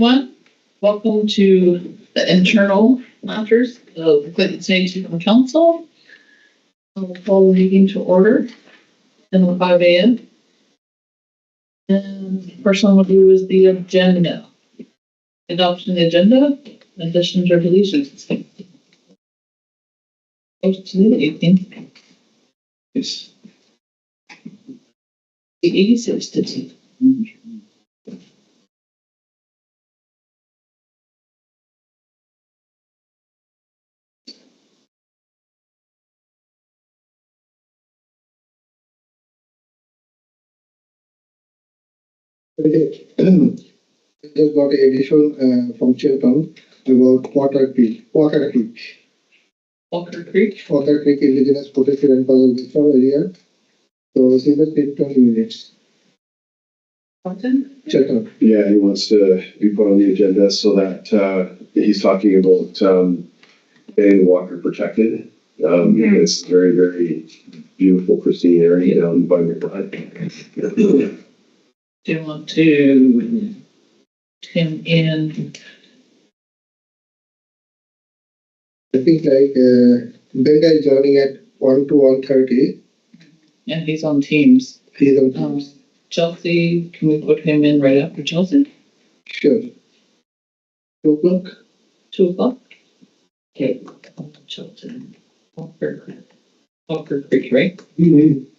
everyone. Welcome to the internal matters of Clinton State Council. I'll call the meeting to order in 5 a.m. And the first one we'll do is the agenda. Adoption of the agenda, additions or deletions. Goes to the 18th. Yes. The 86th to 10th. Okay. I just got an addition from Chilton about Water Creek. Walker Creek. Water Creek Indigenous Protected and Conservation Area. So see the 20 minutes. Chilton. Yeah, he wants to be put on the agenda so that he's talking about getting water protected. It's a very, very beautiful, pristine area down by McBride. Do you want to him in? I think Gbenga is joining at 1 to 1:30. And he's on Teams. He's on Teams. Chelsey, can we put him in right after Chelsey? Sure. 2 o'clock. 2 o'clock? Okay. Chelsey. Walker Creek, right? Mm-hmm.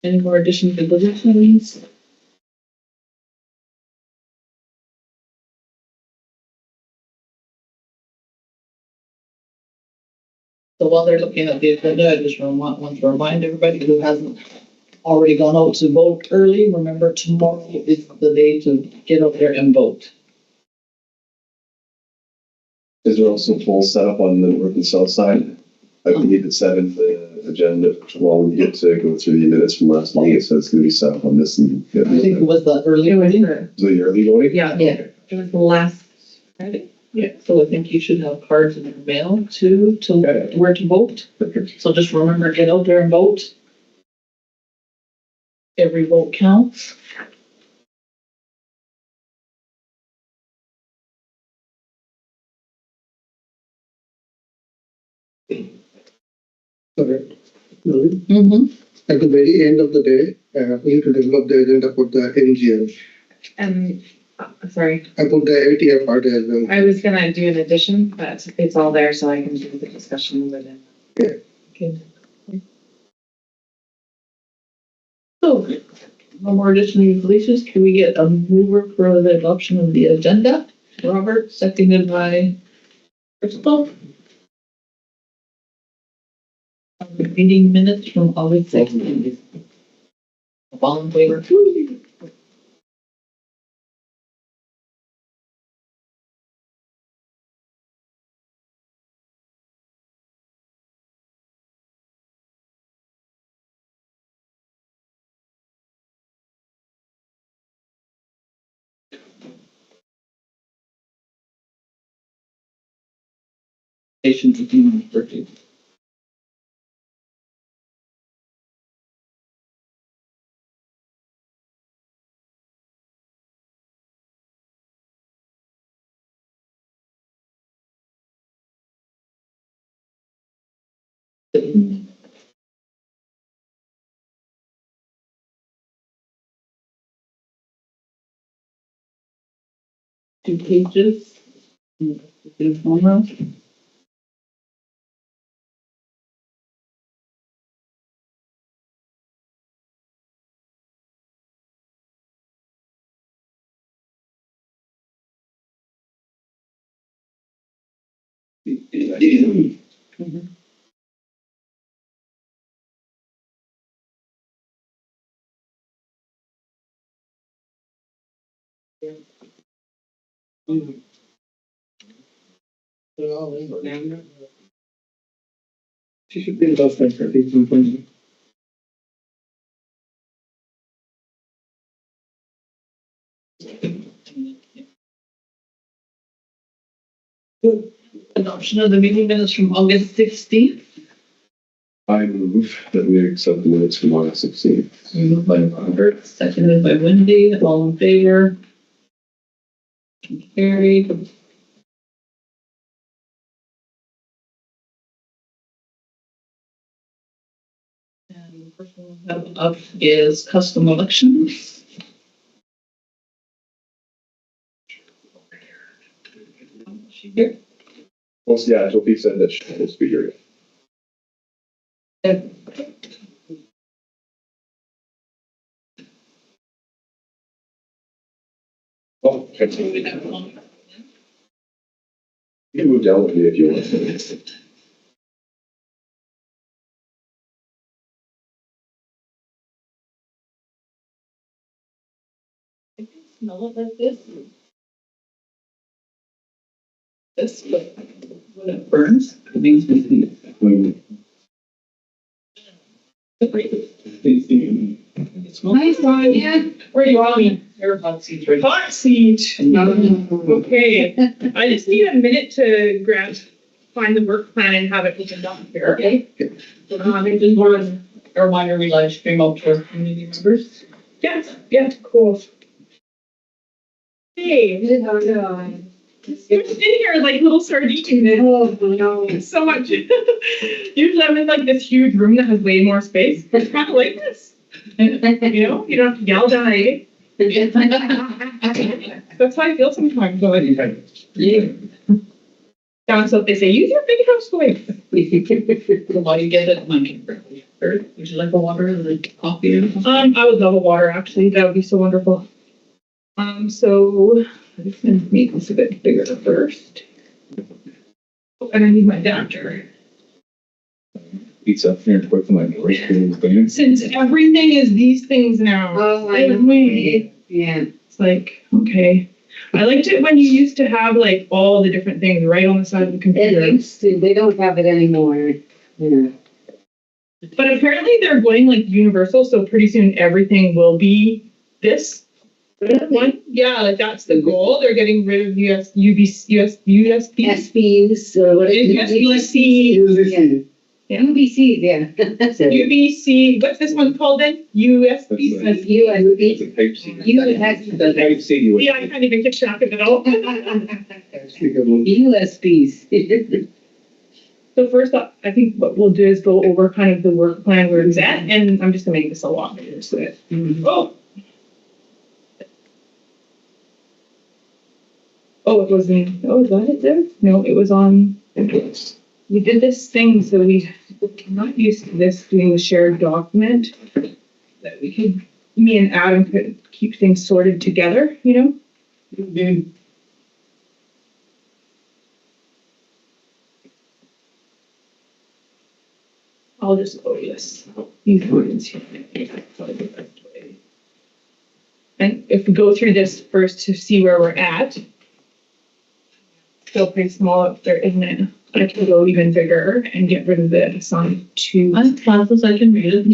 Any more additions to deletions? So while they're looking at the agenda, I just want to remind everybody who hasn't already gone out to vote early, remember tomorrow is the day to get out there and vote. Is there also polls set up on the north and south side? I believe it's set in the agenda. Well, when you get to go through the minutes from last meeting, it says it's going to be set up on this. And I think it was the early voting. the early voting? Yeah. It was the last Friday. Yeah, so I think you should have cards in your mail too, to where to vote. So just remember, get out there and vote. Every vote counts. Correct. Mm-hmm. At the very end of the day, we need to develop the agenda for the NGM. Sorry, I put the LTF part as well. I was gonna do an addition, but it's all there, so I can do the discussion with it. Okay. So, no more additional deletions. Can we get a mover for the adoption of the agenda? Robert, seconded by Crystal. Meeting minutes from August 16th. All in favor? Station to human birthday. Two pages. There's one row. She should be last time for 18.0. Adoption of the meeting minutes from August 16th. I move that we accept the minutes from August 16th. Moved by Robert, seconded by Wendy, all in favor. Carried. And the first one we have up is custom elections. She here? Well, yeah, Sophie said that she's supposed to be here. Oh, okay. We have one. You can move down with me if you want. I can smell it like this. This, but when it burns, it makes me think. It smells. Hi, Sonya. Where do you want me? Your hot seats right. Hot seat. Okay, I just need a minute to find the work plan and have it opened up here. Okay. I just want A reminder, we live stream out to our community members. yeah, cool. Hey, Good, how are you doing? you're in here like little sardines. Oh, no. So much. Usually I'm in like this huge room that has way more space. It's kind of like this. You know, you don't have to yell down, eh? That's how I feel sometimes. But Yeah. down south they say, use your big house voice. While you get it, would you like a water or the coffee or something? I would love a water actually. That would be so wonderful. So I'm just gonna make this a bit bigger first. Oh, and I need my adapter. Pizza here quick for my break. Since everything is these things now. Oh, I know. Wait. Yeah. It's like, okay. I liked it when you used to have like all the different things right on the side of the computer. They don't have it anymore. Yeah. But apparently they're going like universal, so pretty soon everything will be this one. Yeah, like that's the goal. They're getting rid of USB. SBs or what is it? UBC. Yeah. UBC, yeah. UBC, what's this one called then? USB? USB. Type C. USB. Type C. Yeah, I can't even keep track of it all. USBs. So first up, I think what we'll do is go over kind of the work plan where it's at, and I'm just gonna make this a lot bigger so that, oh, it wasn't, oh, is that it there? No, it was on, we did this thing, so we're not used to this, doing the shared document, that we could, me and Adam could keep things sorted together, you know? I'll just go this, these words here. And if we go through this first to see where we're at, still pretty small up there, isn't it? I can go even bigger and get rid of the assigned to. I have glasses, I can read it.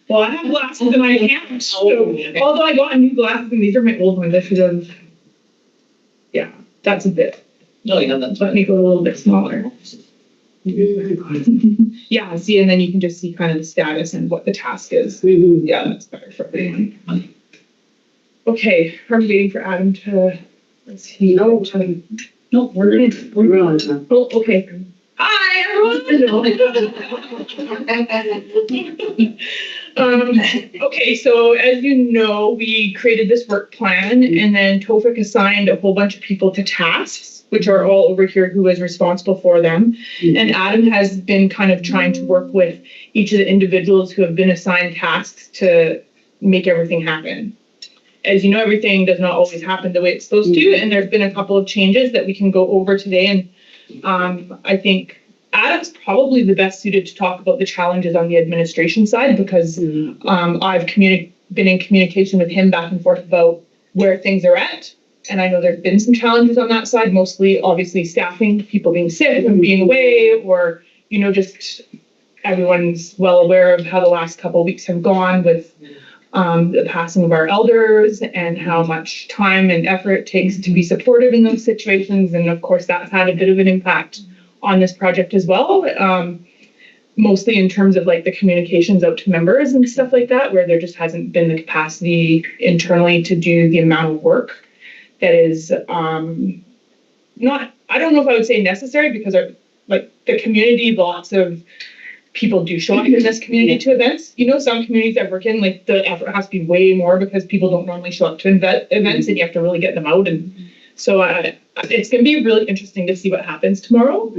Well, I have glasses and I can't. So, although I got new glasses and these are my old ones, I should have. Yeah, that's a bit. No, yeah, that's Let me go a little bit smaller. Yeah, see, and then you can just see kind of the status and what the task is. Yeah, that's better for everyone. Okay, are we waiting for Adam to? Let's see. No. No, we're Wrong. Oh, okay. Hi, everyone. Okay, so as you know, we created this work plan and then Tofik assigned a whole bunch of people to tasks, which are all over here who is responsible for them. And Adam has been kind of trying to work with each of the individuals who have been assigned tasks to make everything happen. As you know, everything does not always happen the way it's supposed to, and there's been a couple of changes that we can go over today. And I think Adam's probably the best suited to talk about the challenges on the administration side because I've been in communication with him back and forth about where things are at And I know there's been some challenges on that side, mostly obviously staffing, people being sick and being away, or, just everyone's well aware of how the last couple of weeks have gone with the passing of our elders and how much time and effort it takes to be supportive in those situations. And of course, that's had a bit of an impact on this project as well. Mostly in terms of like the communications out to members and stuff like that, where there just hasn't been the capacity internally to do the amount of work that is not, I don't know if I would say necessary, because the community, lots of people do show up in this community to events. Some communities I work in, like the effort has to be way more because people don't normally show up to events and you have to really get them out. And so it's going to be really interesting to see what happens tomorrow.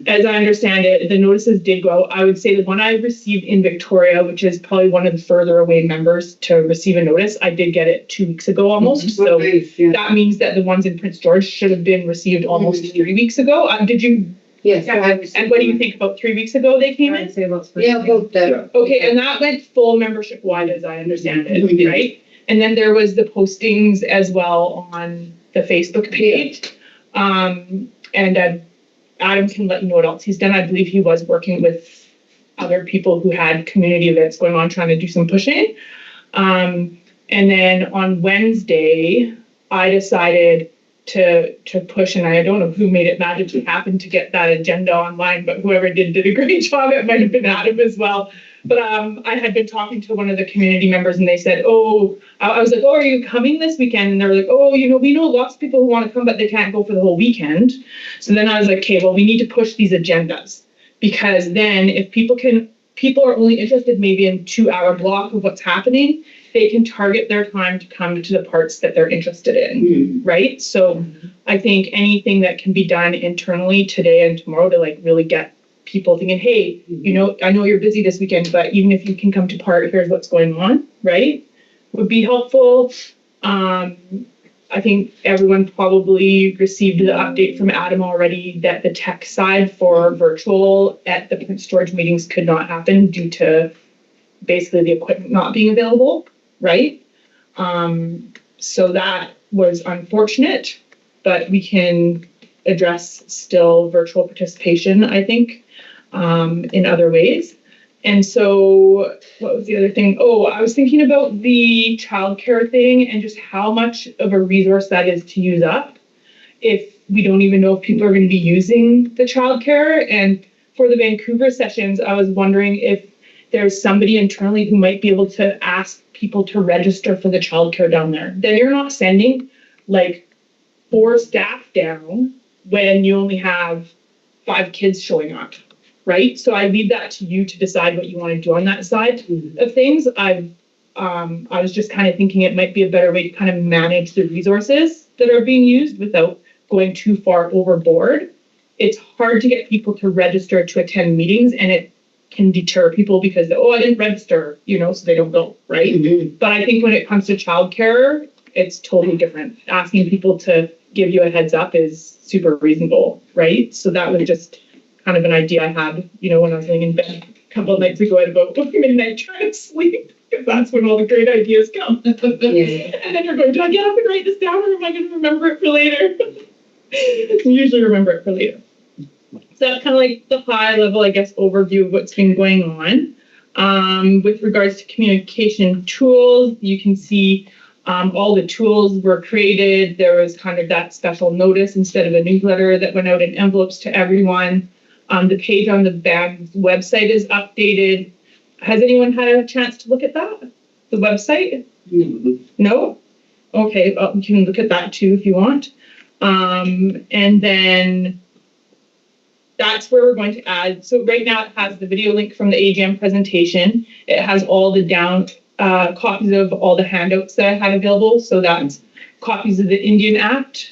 As I understand it, the notices did go out. I would say the one I received in Victoria, which is probably one of the further away members to receive a notice, I did get it 2 weeks ago almost. So that means that the ones in Prince George should have been received almost 3 weeks ago. Did you? Yes. And what do you think, about 3 weeks ago they came in? Yeah, about that. Okay, and that went full membership wide, as I understand it, right? And then there was the postings as well on the Facebook page. And Adam can let you know what else he's done. I believe he was working with other people who had community events going on, trying to do some pushing. And then on Wednesday, I decided to push, and I don't know who made it magically happen to get that agenda online, but whoever did a great job. It might have been Adam as well. But I had been talking to one of the community members, and they said, I was like, are you coming this weekend? And they're like, we know lots of people who want to come, but they can't go for the whole weekend. So then I was like, okay, well, we need to push these agendas, because then if people are only interested maybe in 2-hour block of what's happening, they can target their time to come to the parts that they're interested in, right? So I think anything that can be done internally today and tomorrow to like really get people thinking, hey, I know you're busy this weekend, but even if you can come to part, here's what's going on, right? Would be helpful. I think everyone probably received the update from Adam already that the tech side for virtual at the Prince George meetings could not happen due to basically the equipment not being available, right? So that was unfortunate, but we can address still virtual participation, I think, in other ways. And so what was the other thing? I was thinking about the childcare thing and just how much of a resource that is to use up if we don't even know if people are going to be using the childcare. And for the Vancouver sessions, I was wondering if there's somebody internally who might be able to ask people to register for the childcare down there. Then you're not sending like 4 staff down when you only have 5 kids showing up, right? So I leave that to you to decide what you want to do on that side of things. I was just kind of thinking it might be a better way to kind of manage the resources that are being used without going too far overboard. It's hard to get people to register to attend meetings, and it can deter people because, I didn't register, so they don't go, right? But I think when it comes to childcare, it's totally different. Asking people to give you a heads up is super reasonable, right? So that was just kind of an idea I had, when I was laying in bed a couple of nights ago at about midnight trying to sleep, because that's when all the great ideas come. And then you're going, do I get up and write this down, or am I going to remember it for later? You usually remember it for later. So that's kind of like the high level, I guess, overview of what's been going on. With regards to communication tools, you can see all the tools were created. There was kind of that special notice instead of a newsletter that went out in envelopes to everyone. The page on the band's website is updated. Has anyone had a chance to look at that? The website? No? Okay, you can look at that too if you want. And then that's where we're going to add. So right now it has the video link from the AGM presentation. It has all the copies of all the handouts that I had available. So that's copies of the Indian Act,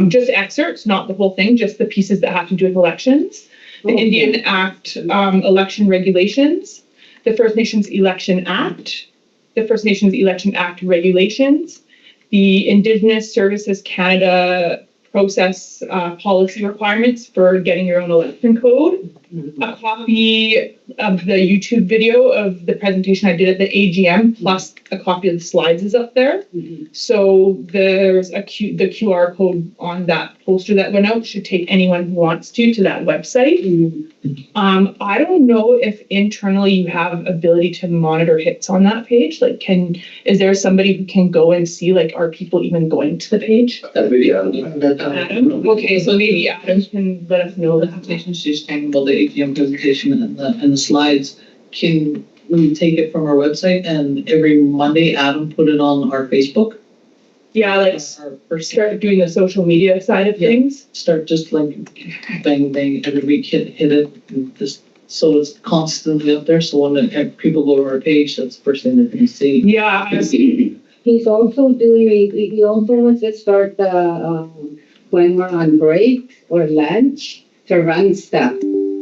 just excerpts, not the whole thing, just the pieces that have to do with elections. The Indian Act election regulations, the First Nations Election Act, the First Nations Election Act regulations, the Indigenous Services Canada process policy requirements for getting your own election code, a copy of the YouTube video of the presentation I did at the AGM, plus a copy of the slides is up there. So there's the QR code on that poster that went out should take anyone who wants to that website. I don't know if internally you have ability to monitor hits on that page. Like, is there somebody who can go and see, like, are people even going to the page? Adam? Okay, so maybe Adam can let us know The that. presentation she's talking about, the ATM presentation and the slides, can we take it from our website and every Monday Adam put it on our Facebook? Yeah, like Our start doing the social media side of Yeah. things. start just like bang bang every week, hit it, and just so it's constantly up there. So when people go to our page, that's the first thing they're gonna see. Yeah, He's also doing, he also wants to start when we're on break or lunch to run stuff.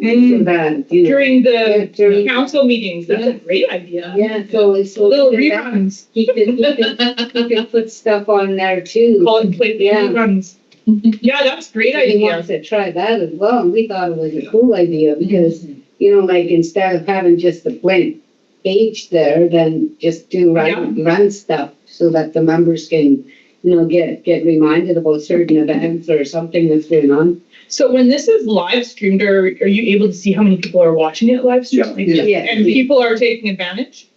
So that, you know. during Yeah, the during- council meetings, that's a great idea. Yeah, so it's. Little reruns, He can put stuff on there too. call it play the Yeah. reruns. Yeah, that's a great He idea. wants to try that as well, and we thought it was a cool idea because, you know, like instead of having just the blank page there, then just do run stuff so that the members can, you know, get reminded about certain events or something that's going on. So when this is live streamed, are you able to see how many people are watching it live streamed? Yeah. And people are taking advantage?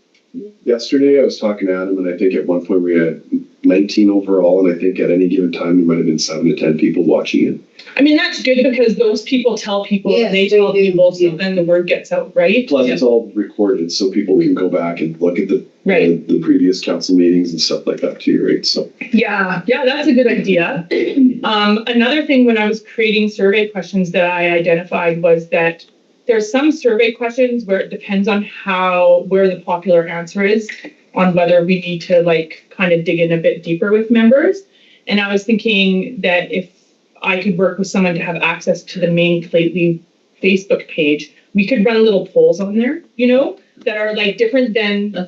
Yesterday, I was talking to Adam, and I think at one point we had 19 overall, and I think at any given time, there might have been 7 to 10 people watching it. I mean, that's good because those people tell people, Yes, and they they tell do, people, so yeah. then the word gets out, right? Plus, it's all recorded, so people can go back and look at the previous council meetings and stuff like that too, right? So Yeah, that's a good idea. Another thing when I was creating survey questions that I identified was that there's some survey questions where it depends on where the popular answer is on whether we need to like kind of dig in a bit deeper with members. And I was thinking that if I could work with someone to have access to the main Lately Facebook page, we could run little polls on there, you know, that are like different than the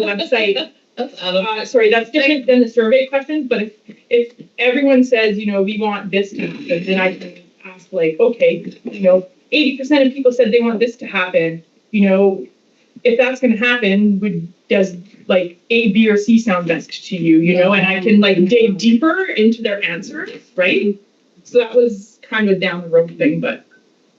website. That's Adam. Sorry, that's different than the survey questions, but if everyone says, you know, we want this to happen, then I can ask like, okay, you know, 80% of people said they want this to happen, you know, if that's gonna happen, does like A, B, or C sound best to you, you know, and I can like dig deeper into their answers, right? So that was kind of a down the road thing, but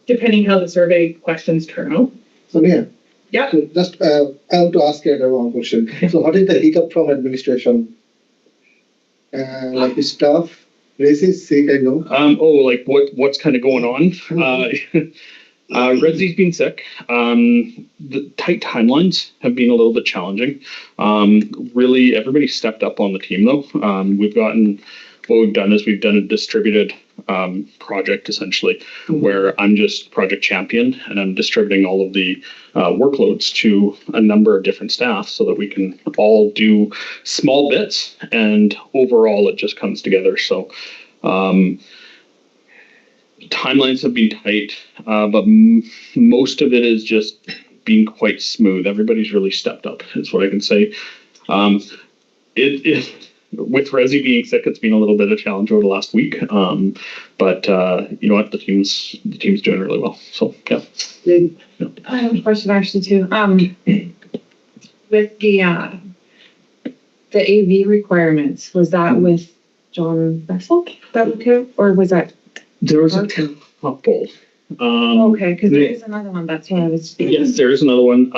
depending how the survey questions turn out. Sonia? Yeah. So just, I have to ask you one question. So what is the hiccup from administration? Like the staff raises sick, I know. Like what's kind of going on? Redsy's been sick. The tight timelines have been a little bit challenging. Really, everybody stepped up on the team though. What we've done is we've done a distributed project essentially, where I'm just project champion and I'm distributing all of the workloads to a number of different staff so that we can all do small bits and overall it just comes together. So timelines have been tight, but most of it is just being quite smooth. Everybody's really stepped up, is what I can say. With Resi being sick, it's been a little bit of a challenge over the last week. But you know what, the team's doing really well. So yeah. I have a question actually too. With the AV requirements, was that with John Bessel? Or was that? There was a couple. Okay, because there is another one. That's what I was speaking. Yes, there is another one.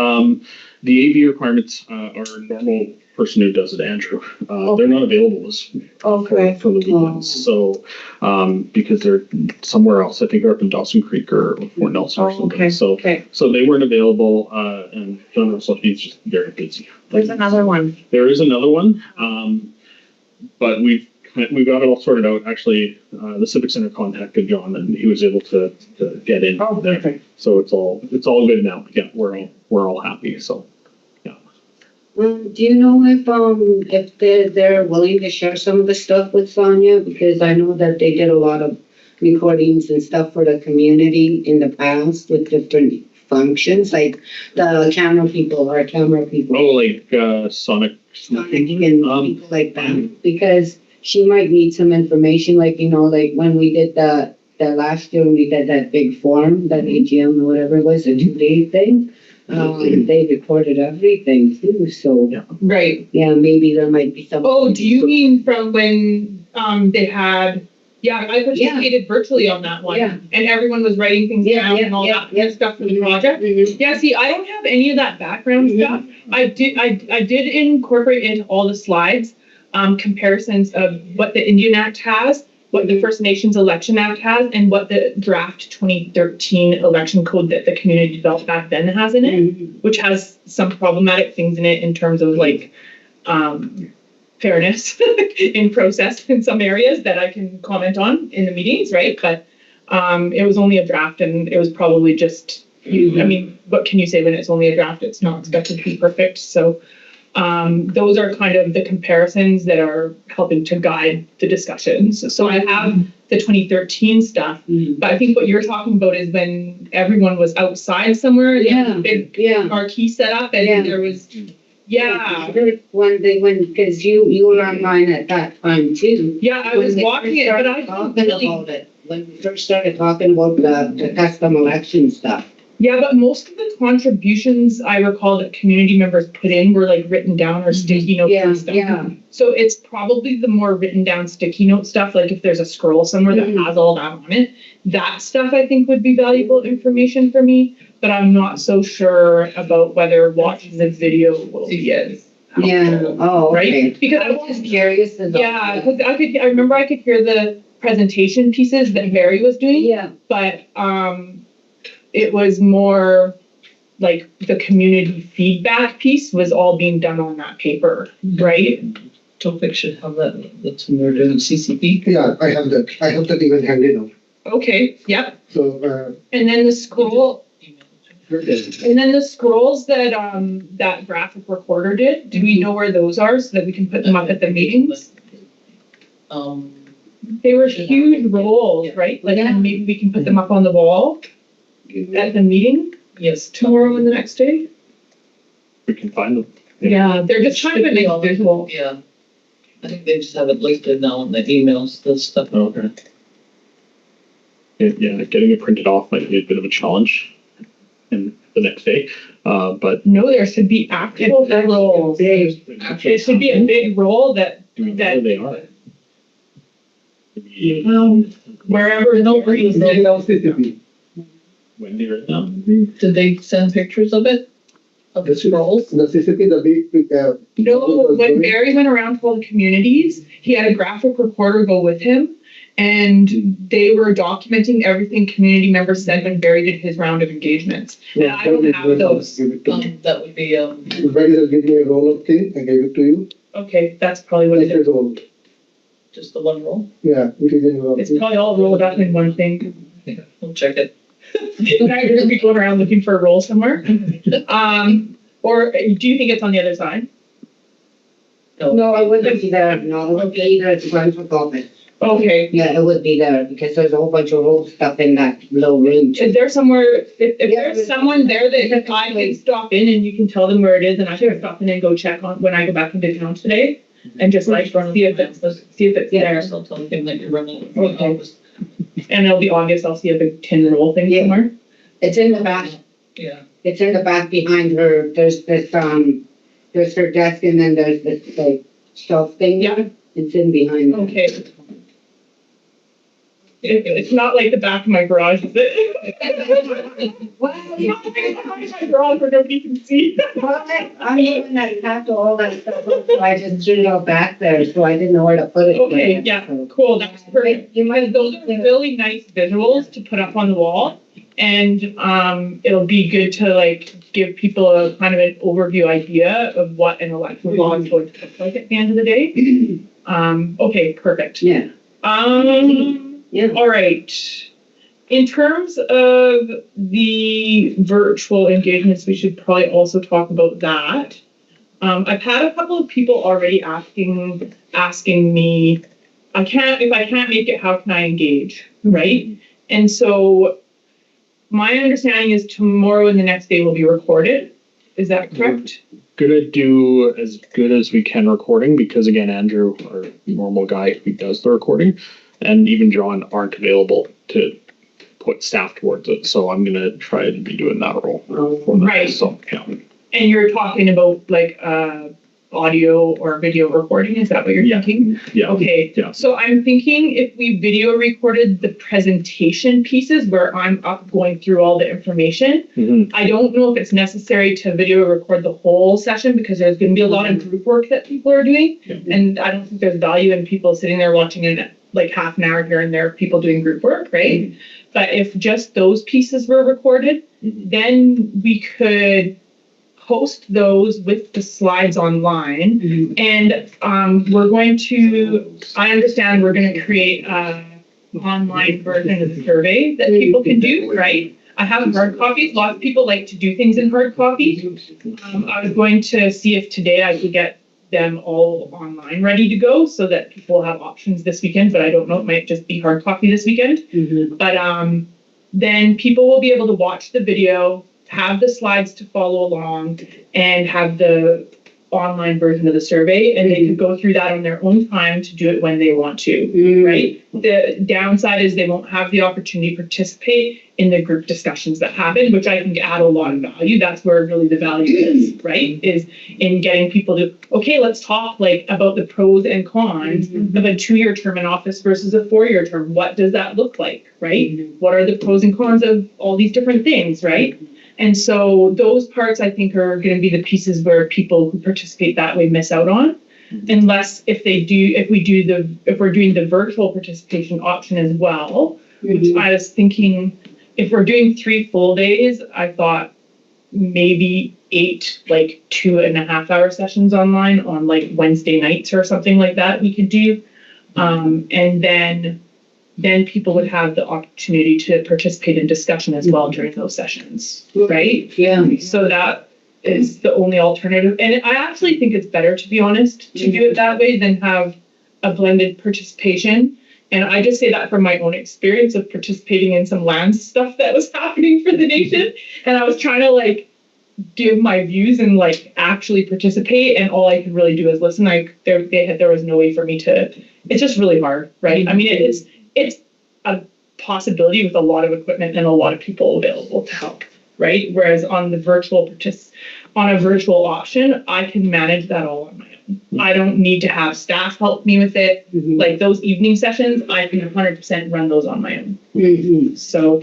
The AV requirements are normal person who does it, Andrew. They're not available for the weekends. So because they're somewhere else, I think they're up in Dawson Creek or Fort Nelson or something. Okay. So they weren't available, and John Russell, he's just very busy. There's another one. There is another one, but we've got it all sorted out. Actually, the Civic Center contacted John, and he was able to get in. Oh, there. perfect. So it's all good now. Yeah, we're all happy. So. Do you know if they're willing to share some of the stuff with Sonya? Because I know that they did a lot of recordings and stuff for the community in the past with different functions, like the camera people. Oh, like Sonic And people like that. Because she might need some information, like, you know, like when we did the that last year when we did that big forum, that AGM or whatever it was, a 2-day thing, they recorded everything too, so, Right. yeah, maybe there might be some. Oh, do you mean from when, they had, yeah, I participated virtually on that one. Yeah. And everyone was writing things Yeah, down yeah, and all yeah, that kind of stuff for the project. Mhm. Yeah, see, I don't have any of that background stuff. I did incorporate into all the slides, comparisons of what the Indian Act has, what the First Nations Election Act has, and what the draft 2013 election code that the community developed back then has in it, which has some problematic things in it in terms of like, fairness in process in some areas that I can comment on in the meetings, right? But, it was only a draft and it was probably just, I mean, what can you say when it's only a draft? It's not expected to be perfect. So, those are kind of the comparisons that are helping to guide the discussions. So I have the 2013 stuff, but I think what you're talking about is when everyone was outside somewhere, there was a big marquee set up and there was, Because you were online at that time too. Yeah, I was walking it, but I didn't really. About it, when we first started talking about the custom election stuff. Yeah, but most of the contributions I recall that community members put in were like written down or sticky notes and stuff. Yeah. So it's probably the more written down sticky note stuff, like if there's a scroll somewhere that has all that on it, that stuff I think would be valuable information for me, but I'm not so sure about whether watching the video will be as helpful. Yeah, oh, okay. Right? Because I was just curious. Yeah, because I remember I could hear the presentation pieces that Barry was doing. Yeah. But, it was more like the community feedback piece was all being done on that paper, right? Topik should have that, that's when we were doing CCP. Yeah, I have that. I have that even handy now. Okay, yep. So, And then the scroll, and then the scrolls that, that graphic recorder did, do we know where those are so that we can put them up at the meetings? They were huge rolls, right? Like, and maybe we can put them up on the wall at the meeting? Yes. Tomorrow and the next day? We can find them. Yeah, they're just kind of a nice visual. Yeah. I think they just have it listed now in the emails, the stuff. Okay. Yeah, getting it printed off might be a bit of a challenge in the next day, but. No, there should be actual rolls. It should be a big roll that. Where they are. Wherever nobody's Wendy right now. Did they send pictures of it? Of the scrolls? the CCP, the big, No, when Barry went around to all the communities, he had a graphic recorder go with him. And they were documenting everything community members said when Barry did his round of engagements. And I don't have those. That would be, Barry will give me a roll of thing, I gave it to you. Okay, that's probably what it is. Roll. just the one roll. Yeah, it is in roll. It's probably all rolled up in one thing. Yeah, we'll check it. I'm not gonna be going around looking for a roll somewhere. Or do you think it's on the other side? No, it wouldn't be there. No, it would be either at the Brunswick office. Okay. Yeah, it would be there because there's a whole bunch of old stuff in that low room. Is there somewhere, if Yeah, there's someone there that I can stop in and you can tell them where it is and I can stop in and go check on when I go back into town today? And just like see if it's there. I'll tell him that you're running. Okay. And it'll be August, I'll see a big tin roll thing Yeah. somewhere. It's in the back. Yeah. It's in the back behind her. There's this, there's her desk and then there's this like shelf thing. Yeah. It's in behind her. Okay. It's not like the back of my garage, is it? Well, It's not like the back of my garage where nobody can see. I'm the one that packed all that stuff up, so I just threw it all back there, so I didn't know where to put it. Okay, yeah, cool, that's perfect. Because those are really nice visuals to put up on the wall. And, it'll be good to like give people a kind of an overview idea of what an election law is going to look like at the end of the day. Okay, perfect. Yeah. Yeah. All right. In terms of the virtual engagements, we should probably also talk about that. I've had a couple of people already asking me, if I can't make it, how can I engage, right? And so my understanding is tomorrow and the next day will be recorded. Is that correct? Gonna do as good as we can recording because again, Andrew, our normal guy who does the recording, and even John aren't available to put staff towards it. So I'm gonna try and be doing that role for them. Right. So yeah. And you're talking about like audio or video recording, is that what you're thinking? Yeah. Okay. Yeah. So I'm thinking if we video recorded the presentation pieces where I'm up going through all the information, Mm-hmm. I don't know if it's necessary to video record the whole session because there's going to be a lot of group work that people are doing. Yeah. And I don't think there's value in people sitting there watching in like half an hour here and there, people doing group work, right? Mm-hmm. But if just those pieces were recorded, Mm-hmm. then we could post those with the slides online. And we're going to, I understand we're going to create an online version of the survey that people can do, right? I have hard copies. Lots of people like to do things in hard copy. I was going to see if today I could get them all online ready to go so that people have options this weekend, but I don't know, it might just be hard copy this weekend. But then people will be able to watch the video, have the slides to follow along, and have the online version of the survey, and they could go through that on their own time to do it when they want to, right? The downside is they won't have the opportunity to participate in the group discussions that happen, which I think add a lot of value. That's where really the value is, right? Is in getting people to, okay, let's talk like about the pros and cons of a 2-year term in office versus a 4-year term. What does that look like, right? What are the pros and cons of all these different things, right? And so those parts I think are going to be the pieces where people who participate that way miss out on, unless if we're doing the virtual participation option as well, which I was thinking if we're doing 3 full days, I thought maybe 8 like 2.5-hour sessions online on like Wednesday nights or something like that we could do, and then people would have the opportunity to participate in discussion as well during those sessions, right? Yeah. So that is the only alternative. And I actually think it's better, to be honest, to do it that way than have a blended participation. And I just say that from my own experience of participating in some land stuff that was happening for the nation. And I was trying to like give my views and like actually participate, and all I could really do is listen. Like there was no way for me to, it's just really hard, right? I mean, it's a possibility with a lot of equipment and a lot of people available to help, right? Whereas on the virtual option, I can manage that all on my own. I don't need to have staff help me with it. Like those evening sessions, I can 100% run those on my own. So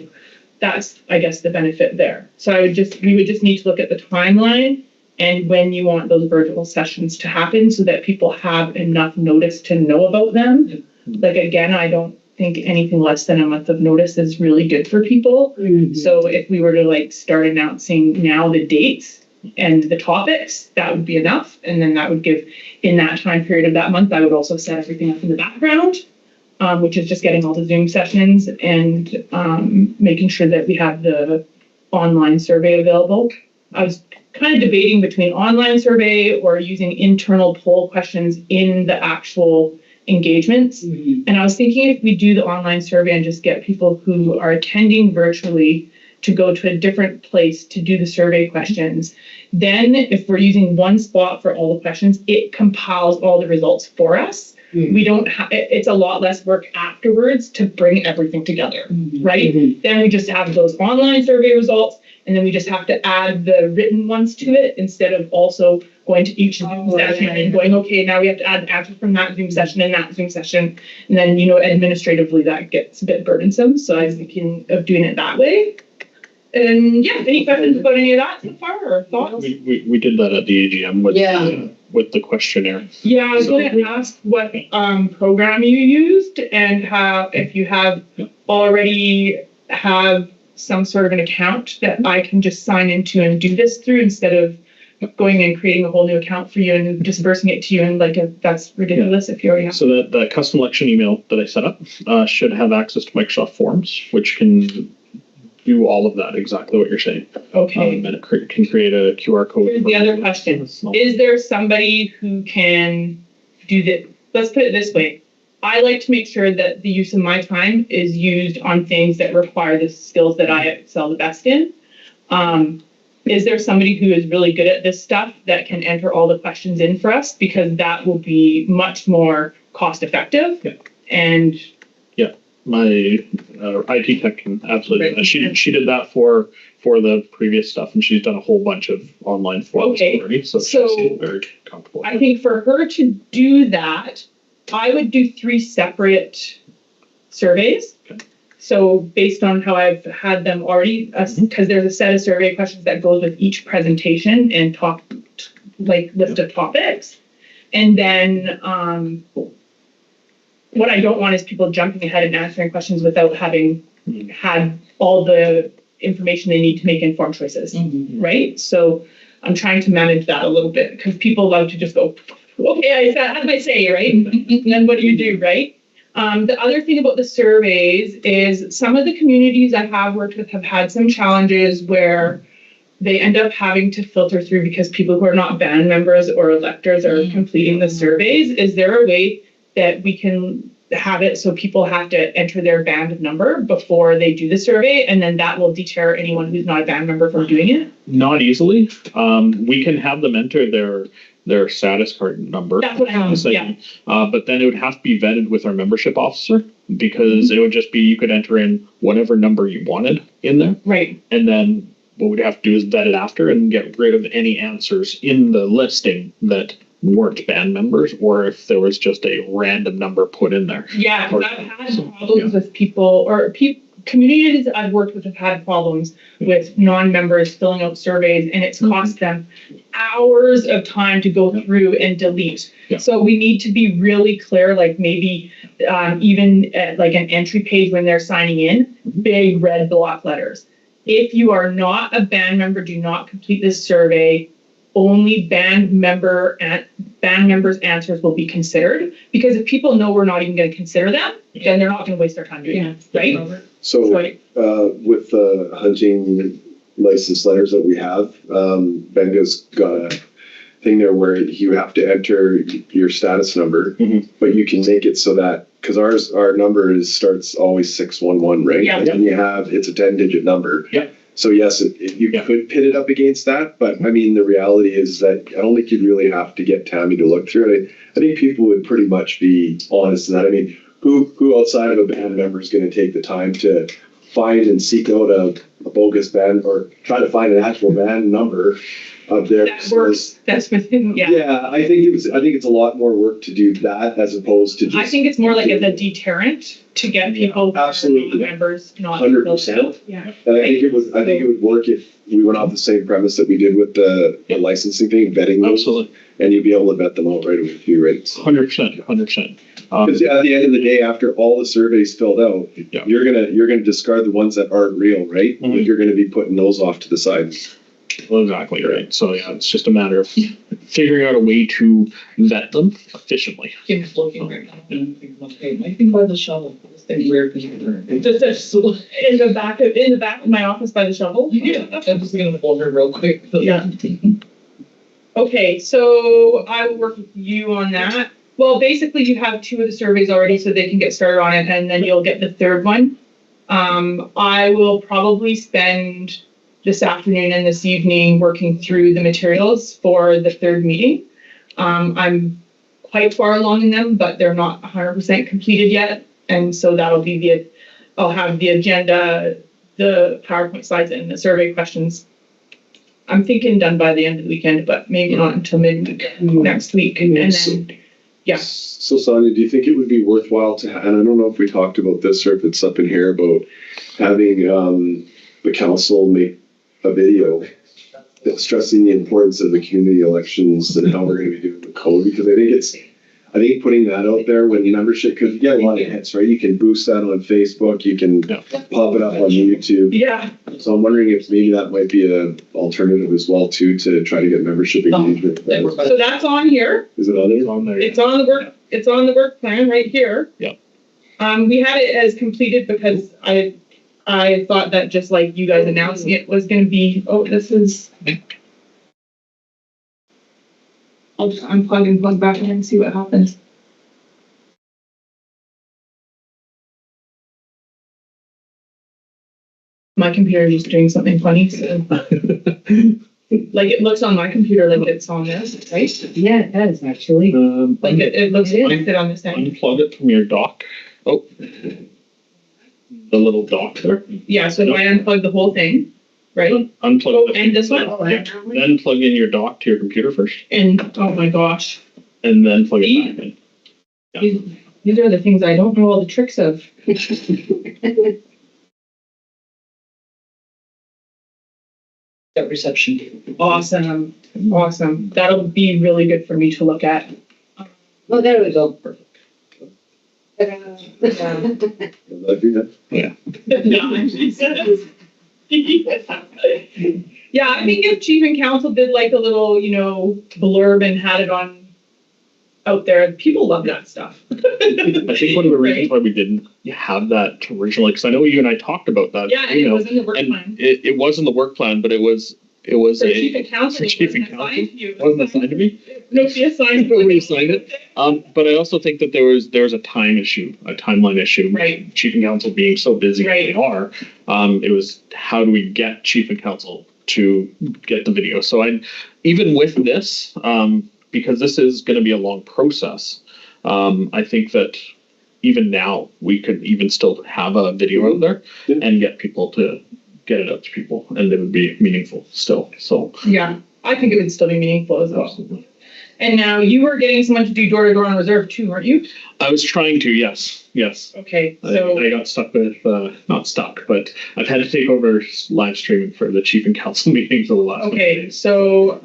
that's, I guess, the benefit there. So we would just need to look at the timeline and when you want those virtual sessions to happen so that people have enough notice to know about them. Like, again, I don't think anything less than a month of notice is really good for people. So if we were to like start announcing now the dates and the topics, that would be enough. And then that would give, in that time period of that month, I would also set everything up in the background, which is just getting all the Zoom sessions and making sure that we have the online survey available. I was kind of debating between online survey or using internal poll questions in the actual engagements. And I was thinking if we do the online survey and just get people who are attending virtually to go to a different place to do the survey questions, then if we're using one spot for all the questions, it compiles all the results for us. We don't it's a lot less work afterwards to bring everything together, right? Then we just have those online survey results, and then we just have to add the written ones to it instead of also going to each Zoom session and going, okay, now we have to add the answer from that Zoom session and that Zoom session. And then, administratively that gets a bit burdensome. So I was thinking of doing it that way. And yeah, any questions about any of that so far or thoughts? We did that at the AGM with the questionnaire. Yeah, I was going to ask what program you used and how, if you have already have some sort of an account that I can just sign into and do this through instead of going and creating a whole new account for you and dispersing it to you, and that's ridiculous if you already have. So that custom election email that I set up should have access to Microsoft Forms, which can do all of that, exactly what you're saying. Okay. And it can create a QR code. Here's the other question. Is there somebody who can do that? Let's put it this way. I like to make sure that the use of my time is used on things that require the skills that I excel the best in. Is there somebody who is really good at this stuff that can enter all the questions in for us? Because that will be much more cost effective and My IT tech can absolutely do that. She did that for the previous stuff, and she's done a whole bunch of online forms already, so she's very comfortable. I think for her to do that, I would do 3 separate surveys. Okay. So based on how I've had them already, because there's a set of survey questions that goes with each presentation and list of topics. And then what I don't want is people jumping ahead and answering questions without having had all the information they need to make informed choices, right? So I'm trying to manage that a little bit because people love to just go, okay, I had my say, right? And then what do you do, right? The other thing about the surveys is some of the communities I have worked with have had some challenges where they end up having to filter through because people who are not band members or electors are completing the surveys. Is there a way that we can have it so people have to enter their band number before they do the survey, and then that will deter anyone who's not a band member from doing it? Not easily. We can have them enter their status card number. That's what I mean, yeah. But then it would have to be vetted with our membership officer because it would just be you could enter in whatever number you wanted in there. Right. And then what we'd have to do is vet it after and get rid of any answers in the listing that weren't band members, or if there was just a random number put in there. Yeah, because I've had problems with people, or communities I've worked with have had problems with non-members filling out surveys, and it's cost them hours of time to go through and delete. Yeah. So we need to be really clear, like maybe even at like an entry page when they're signing in, big red block letters. If you are not a band member, do not complete this survey. Only band members' answers will be considered, because if people know we're not even going to consider them, then they're not going to waste their time doing it, right? So with the hunting license letters that we have, Gbenga's got a thing there where you have to enter your status number, but you can make it so that, because our number starts always 611, right? Yeah. And it's a 10-digit number. Yeah. So yes, you could pit it up against that, but I mean, the reality is that I don't think you'd really have to get Tammy to look through it. I think people would pretty much be honest in that. I mean, who outside of a band member is going to take the time to find and seek out a bogus band or try to find an actual band number of their? That works. That's within, yeah. Yeah, I think it's a lot more work to do that as opposed to just. I think it's more like as a deterrent to get people who are not members not 100%. Yeah. And I think it would work if we went off the same premise that we did with the licensing thing, vetting those. Absolutely. And you'd be able to vet them out right away too, right? 100%. Because at the end of the day, after all the surveys filled out, you're gonna discard the ones that aren't real, right? Mm-hmm. You're gonna be putting those off to the side. Well, exactly right. So yeah, it's just a matter of figuring out a way to vet them efficiently. Kim's looking right now. Might be by the shovel. This thing weird because in the back of my office by the shovel. Yeah, I'm just gonna hold her real quick. Yeah. Okay, so I will work with you on that. Well, basically you have 2 of the surveys already, so they can get started on it, and then you'll get the 3rd one. I will probably spend this afternoon and this evening working through the materials for the 3rd meeting. I'm quite far along in them, but they're not 100% completed yet. And so that'll be I'll have the agenda, the PowerPoint slides, and the survey questions. I'm thinking done by the end of the weekend, but maybe not until mid next week. And then, yeah. So Sonya, do you think it would be worthwhile to, and I don't know if we talked about this or if it's up in here, about having the council make a video stressing the importance of the community elections and how we're going to be doing the code? Because I think putting that out there when your membership, because you get a lot of hits, right? You can boost that on Facebook, you can pop it up on YouTube. Yeah. So I'm wondering if maybe that might be an alternative as well too, to try to get membership engagement. So that's on here. Is it on there? It's on there. It's on the work. It's on the work plan right here. Yep. We had it as completed because I thought that just like you guys announcing it was going to be. Oh, this is. I'll just unplug and plug back in and see what happens. My computer is just doing something funny. So. Like it looks on my computer like it's on this, right? Yeah, it does actually. Like it looks connected on this end. Unplug it from your dock. Oh. the little dock there. Yeah, so do I unplug the whole thing, right? Unplug Oh, the- and this one? Yeah. Then plug in your dock to your computer first, And, oh my gosh, and then plug it back in. these are the things I don't know all the tricks of. That reception. Awesome, awesome. That'll be really good for me to look at. Oh, there we go. Would that be that? Yeah, I think if chief and council did like a little, blurb and had it on out there, people love that stuff. I think one of the reasons why we didn't have that originally, because I know you and I talked about that. Yeah, and it was in the work and plan. it was in the work plan, but it was For chief and council, for it chief and wasn't council. assigned to you. It wasn't assigned to me. Nobody assigned. Nobody assigned it. But I also think that there was a time issue, a timeline issue. Right. Chief and council being so busy as Right. they are, it was how do we get chief and council to get the video? So even with this, because this is going to be a long process, I think that even now we could even still have a video out there and get people to get it out to people, and it would be meaningful still. So Yeah, I think it would still be meaningful as well. absolutely. And now you were getting someone to do door to door on reserve too, weren't you? I was trying to, yes. Okay, so I got stuck with, not stuck, but I've had to take over live streaming for the chief and council meetings over the last few okay, days. so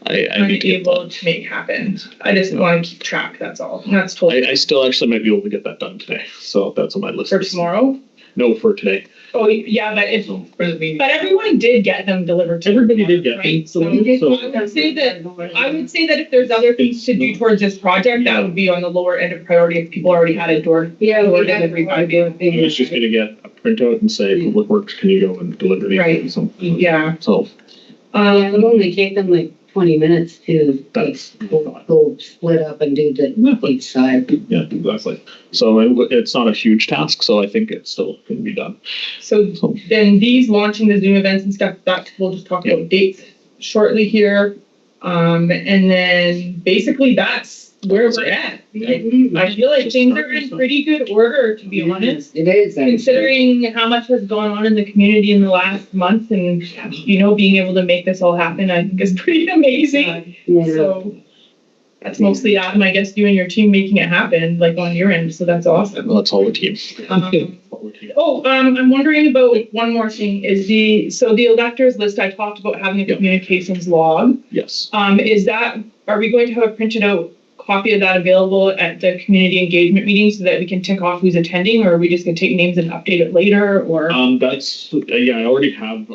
I need to get unable that. to make happen. I just want to keep track. That's all. That's totally I still actually might be able to get that done today, so that's on my list. for tomorrow. No, for today. Oh yeah, but if For the meeting. but everyone did get them delivered. To Everybody them, did get right? them So delivered, I would say that if there's other things to do towards this project, that would be on the lower end of priority if people already had a door. Yeah, Door we had delivery by to do I was just gonna get a printout and say, Public Works, can you go and deliver these? Right. So, Yeah. so Yeah, it would only take them like 20 minutes to that's, go split up and do the each side. yeah, exactly. So it's not a huge task, so I think it still can be done. So So, then these launching the Zoom events and stuff, that we'll just talk about dates shortly here. And then basically that's where we're at. I feel like things are in pretty good order, to be honest. It is. Considering how much has gone on in the community in the last month and, being able to make this all happen, I think is pretty amazing. Yeah. So that's mostly Adam, I guess, you and your team making it happen, like on your end, so that's awesome. that's all the team. I'm wondering about one more thing, is the electors list, I talked about having a Yeah. communications log. Yes. Are we going to have a printed out copy of that available at the community engagement meeting so that we can tick off who's attending, or are we just gonna take names and update it later, or? That's, I already have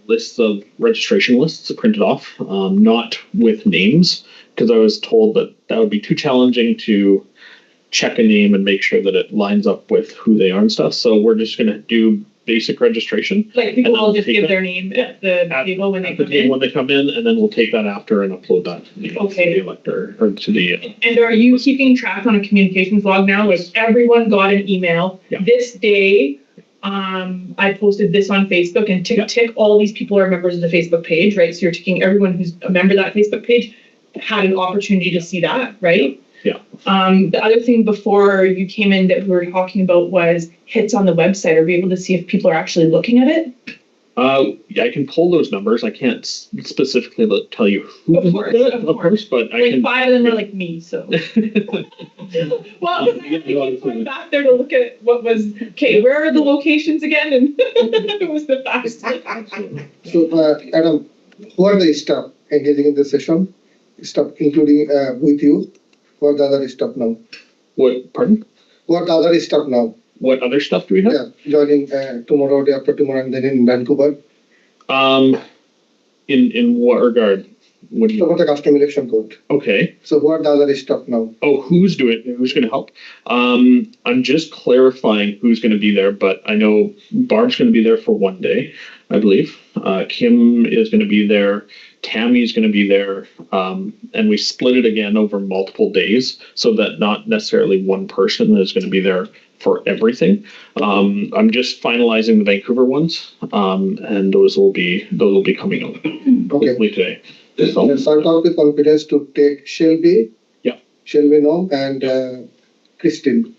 lists of registration lists printed off, not with names, because I was told that would be too challenging to check a name and make sure that it lines up with who they are and stuff. So we're just gonna do basic registration. Like people and will then just take give that- their name at the table when they At the come table in? when they come in, and then we'll take that after and upload that to the Okay. elector, or to the, And are you keeping track on a communications log now? Like everyone got an email. Yeah. This day, I posted this on Facebook and tick all these people are members of the Facebook page, right? So you're ticking everyone who's a member of that Facebook page had an opportunity to see that, right? Yeah. The other thing before you came in that we were talking about was hits on the website. Are we able to see if people are actually looking at it? yeah, I can pull those numbers. I can't specifically tell you who. Of course, of course. But I Like can. 5 of them are like me, so. Well, I went back there to look at what was, okay, where are the locations again? And it was the fastest. So, Adam, who are the staff engaging in the session? Staff including with you? Who are the other staff now? What, pardon? Who are the other staff now? What other stuff do we have? Yeah, joining tomorrow, day after tomorrow, and then in Vancouver. In what regard? What do So you, for the custom election code. okay. So who are the other staff now? Oh, who's gonna help? I'm just clarifying who's gonna be there, but I know Barb's gonna be there for one day, I believe. Kim is gonna be there, Tammy's gonna be there, and we split it again over multiple days so that not necessarily one person is gonna be there for everything. I'm just finalizing the Vancouver ones, and those will be coming out hopefully today. So, Let's start out with confidence to take Shelby. Yeah. Shelby now and Christine.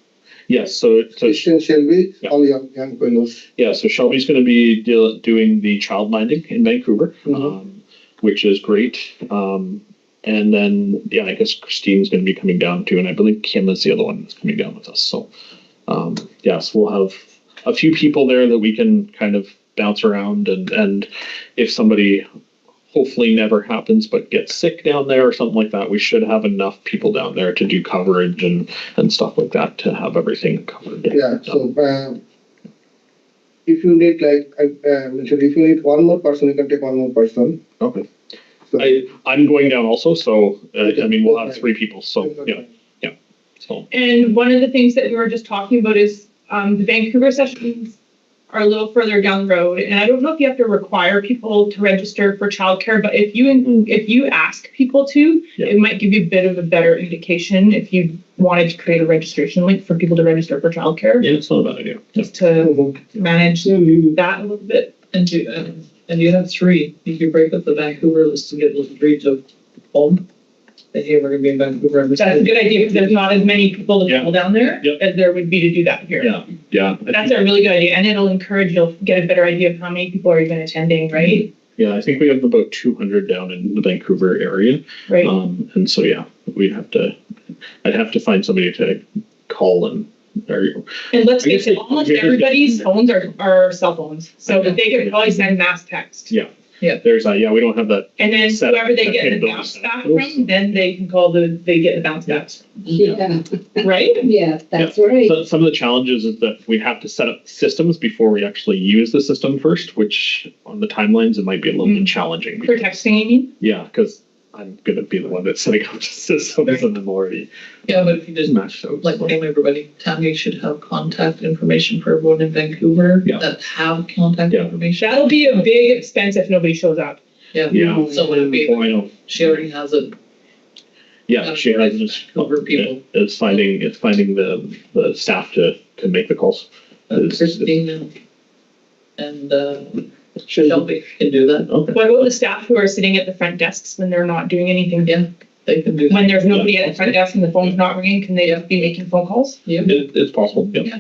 Yes, so Christian Shelby, all young fellows. yeah, so Shelby's going to be doing the child minding in Vancouver, which is great. And then, yeah, I guess Christine's going to be coming down too, and I believe Kim is the other one that's coming down with us. So, yes, we'll have a few people there that we can kind of bounce around, and if somebody hopefully never happens but gets sick down there or something like that, we should have enough people down there to do coverage and stuff like that to have everything covered. Yeah, so if you need if you need one more person, you can take one more person. Okay. So, I'm going down also, so I mean we'll have 3 people. So yeah. So And one of the things that we were just talking about is the Vancouver sessions are a little further down the road, and I don't know if you have to require people to register for childcare, but if you ask people to, it might give you a bit of a better indication if you wanted to create a registration link for people to register for childcare. yeah, it's not a bad idea. Just to manage that a little bit. And you have 3. You could break up the Vancouver list and get those 3 to home. That hey, we're gonna be in Vancouver. And That's a good idea because there's not as many people to pull down there as there would be to do that here. Yeah. That's a really good idea, and it'll encourage you'll get a better idea of how many people are even attending, right? Yeah, I think we have about 200 down in the Vancouver area. Right. And so yeah, I'd have to find somebody to call and let's face it, almost everybody's phones are cell phones, so they could probably send mass text. Yeah. There's that. Yeah, we don't have that. And then Set- whoever they set get the capability bounce set. back from, then they can call they get the bounce backs, Yeah, right? yeah, that's right. So some of the challenges is that we have to set up systems before we actually use the system first, which on the timelines it might be a little bit challenging. For texting, you mean? Yeah, because I'm gonna be the one that's setting up the systems and then already Yeah, but if you just match those. like tell everybody, Tammy should have contact information for everyone in Vancouver that have contact information. That'll be a big expense if nobody shows up. Yeah. So would it be? Oh, I know. She already has it. Yeah, she has just Vancouver people. It's finding the staff to make the calls. Christine and Shelby can do that. Okay. What about the staff who are sitting at the front desks when they're not doing anything? Yeah, they can do that. When there's nobody at the front desk and the phone's not ringing, can they just be making phone calls? Yeah. It's possible. Yeah.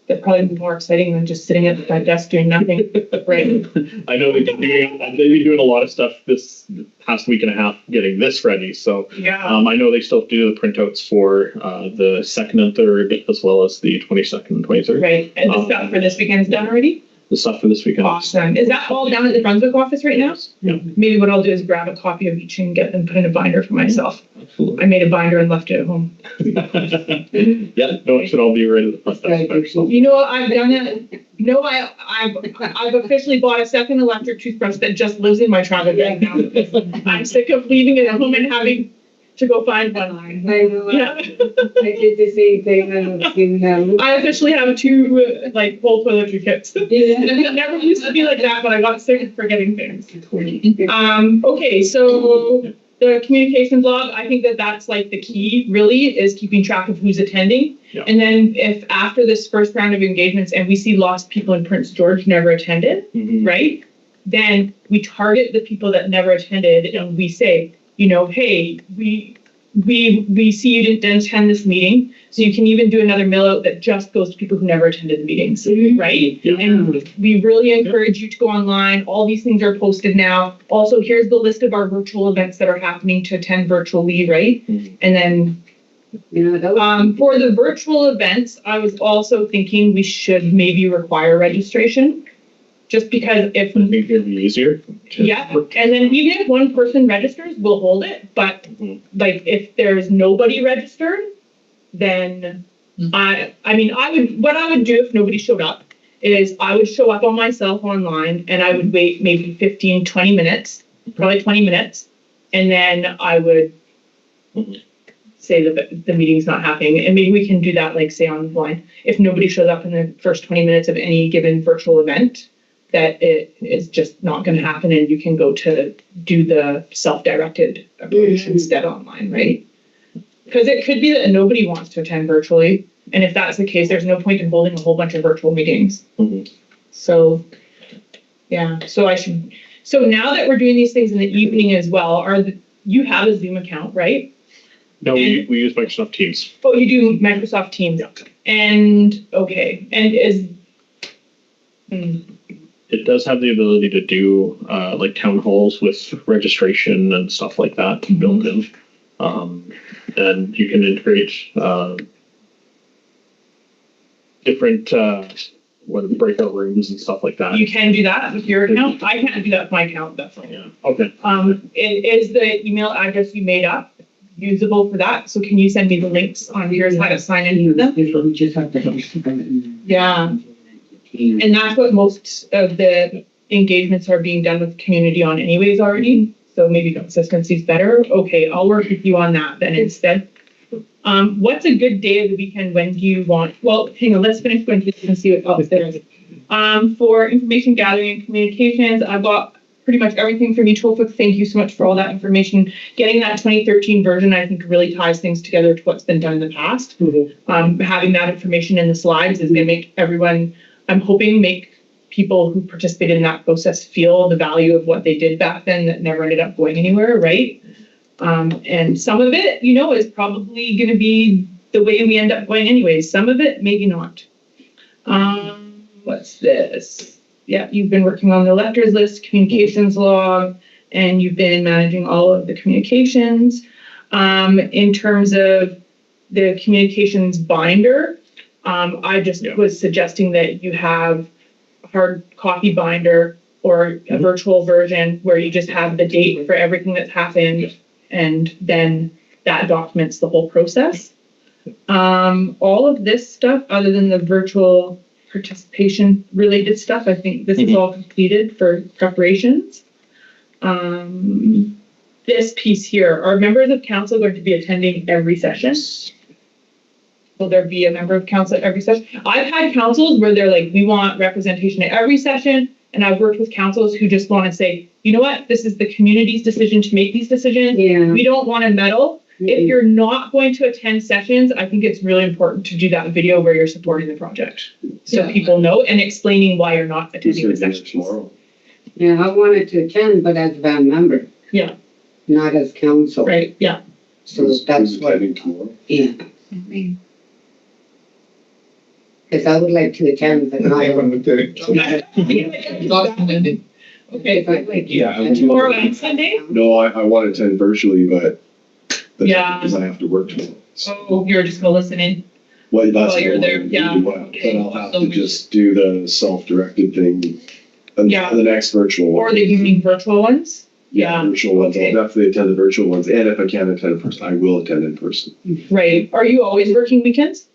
That'd probably be more exciting than just sitting at the front desk doing nothing, right? I know they've been doing a lot of stuff this past week and a half getting this ready. So Yeah. I know they still do the printouts for the 2nd and 3rd as well as the 22nd and 23rd. Right, and the stuff for this weekend's done already? The stuff for this weekend. Awesome. Is that all down at the Brunswick office right now? Yeah. Maybe what I'll do is grab a copy of each and get them put in a binder for myself. Absolutely. I made a binder and left it at home. Yeah, no, it should all be right at the front desk. So. You know, I've done that. No, I've officially bought a second electric toothbrush that just lives in my traffic bag now. I'm sick of leaving it at home and having to go find one. I know, Yeah. I did the same thing, I officially have 2 whole toiletry kits. It never used to be like that, but I got sick of forgetting things. Okay, so the communications log, I think that's like the key really is keeping track of who's attending. Yeah. And then if after this first round of engagements and we see lost people in Prince George never attended, right? Then we target the people that never attended and we say, you know, hey, we see you didn't attend this meeting, so you can even do another mail out that just goes to people who never attended the meetings, right? Yeah. And we really encourage you to go online. All these things are posted now. Also, here's the list of our virtual events that are happening to attend virtually, right? And then for the virtual events, I was also thinking we should maybe require registration. Just because if I think it'd be easier. and then even if one person registers, we'll hold it. But like if there's nobody registered, then I would do if nobody showed up is I would show up on myself online and I would wait maybe 15, 20 minutes, probably 20 minutes. And then I would say that the meeting's not happening. And maybe we can do that, like say online. If nobody shows up in the first 20 minutes of any given virtual event, that it is just not going to happen and you can go to do the self-directed approach instead online, right? Because it could be that nobody wants to attend virtually. And if that's the case, there's no point in holding a whole bunch of virtual meetings. So, yeah. So now that we're doing these things in the evening as well, you have a Zoom account, right? No, we use Microsoft Teams. Oh, you do Microsoft Teams? Yeah. And, okay, and It does have the ability to do like town halls with registration and stuff like that built in. And you can integrate different breakout rooms and stuff like that. you can do that with your account? I can't do that with my account, that's all. Yeah. Okay. Is the email address you made up usable for that? So can you send me the links on yours, how to sign in for them? We just have to. Yeah. And that's what most of the engagements are being done with the community on anyways already. So maybe consistency is better. Okay, I'll work with you on that then instead. What's a good day of the weekend? When do you want? Well, hang on, let's finish going through this and see what else there is. For information gathering and communications, I've got pretty much everything from you, Tofik. Thank you so much for all that information. Getting that 2013 version, I think, really ties things together to what's been done in the past. Having that information in the slides is going to make everyone, I'm hoping, make people who participated in that process feel the value of what they did back then that never ended up going anywhere, right? And some of it, is probably going to be the way we end up going anyways. Some of it, maybe not. What's this? Yeah, you've been working on the electors list, communications log, and you've been managing all of the communications. In terms of the communications binder, I just was suggesting that you have a hard copy binder or a virtual version where you just have the date for everything that's happened, and then that documents the whole process. All of this stuff, other than the virtual participation related stuff, I think this is all completed for preparations. This piece here, are members of council going to be attending every session? Will there be a member of council at every session? I've had councils where they're like, we want representation at every session. And I've worked with councils who just want to say, you know what, this is the community's decision to make these decisions. Yeah. We don't want to meddle. If you're not going to attend sessions, I think it's really important to do that video where you're supporting the project. So people know, and explaining why you're not attending the sessions. Tomorrow. Yeah, I wanted to attend, but as a band member. Yeah. Not as council. Right, yeah. So that's what, Attending tomorrow. yeah. Because I would like to attend, but not. Documented. Okay. Yeah. Tomorrow and Sunday? No, I want to attend virtually, but that's Yeah. because I have to work tomorrow. So, Oh, you're just gonna listen in? well, that's While you're what I there, wanna yeah. do, but I'll have to just do the self-directed thing. And Yeah. the next virtual one. Or the evening virtual ones? Yeah. Virtual ones. Okay. I'll definitely attend the virtual ones. And if I can't attend in person, I will attend in person. Right. Are you always working weekends?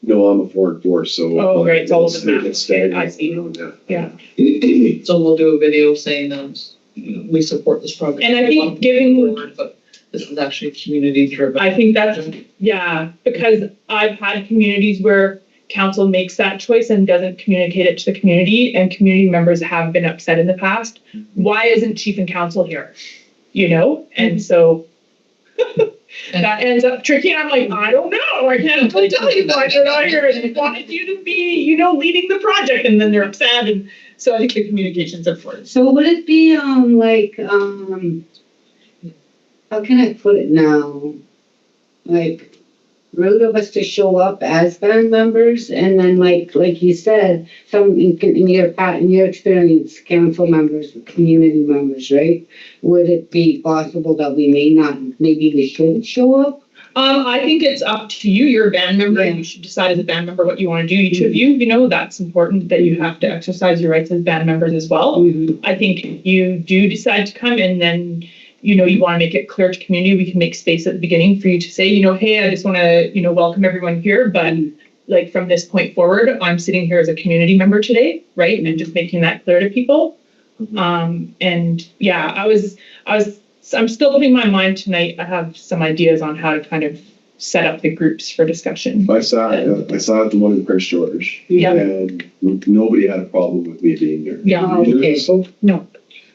No, I'm a 4-4, so. Oh, right, it's all over the map. It's staggered. I see. Yeah. Yeah. So we'll do a video saying, we support this project. And I think giving- But this is actually community driven. I think that's, yeah, because I've had communities where council makes that choice and doesn't communicate it to the community, and community members have been upset in the past. Why isn't chief and council here? And so that ends up tricky, and I'm like, I don't know, I can't really tell you why they're not here, and they wanted you to be, leading the project, and then they're upset, and so I think the communication's important. So would it be, how can I put it now? Like, rude of us to show up as band members, and then like you said, some in your experience, council members, community members, right? Would it be possible that maybe we shouldn't show up? I think it's up to you. You're a band member. Yeah. You should decide as a band member what you want to do. Each of you, that's important that you have to exercise your rights as band members as well. I think if you do decide to come, and then you want to make it clear to community, we can make space at the beginning for you to say, hey, I just want to, welcome everyone here. But like from this point forward, I'm sitting here as a community member today, right? And just making that clear to people. And yeah, I'm still putting my mind tonight. I have some ideas on how to kind of set up the groups for discussion. I saw the one in Prince George. Yeah. And nobody had a problem with me being there. Yeah. Oh, okay. No.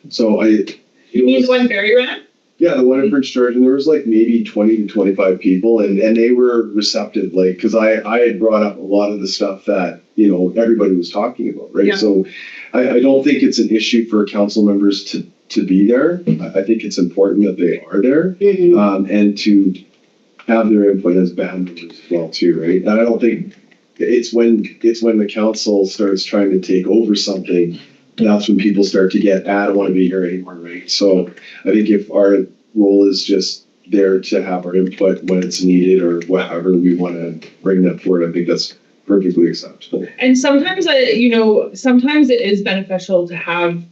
So You mean the one Barry ran? Yeah, the one in Prince George, and there was like maybe 20 to 25 people, and they were receptive, like, because I had brought up a lot of the stuff that, everybody was talking about, right? Yeah. So I don't think it's an issue for council members to be there. I think it's important that they are there, and to have their input as band members as well too, right? And I don't think it's when the council starts trying to take over something, that's when people start to get, I don't want to be here anymore, right? So I think if our role is just there to have our input when it's needed or whatever we want to bring that forward, I think that's perfectly acceptable. And sometimes sometimes it is beneficial to have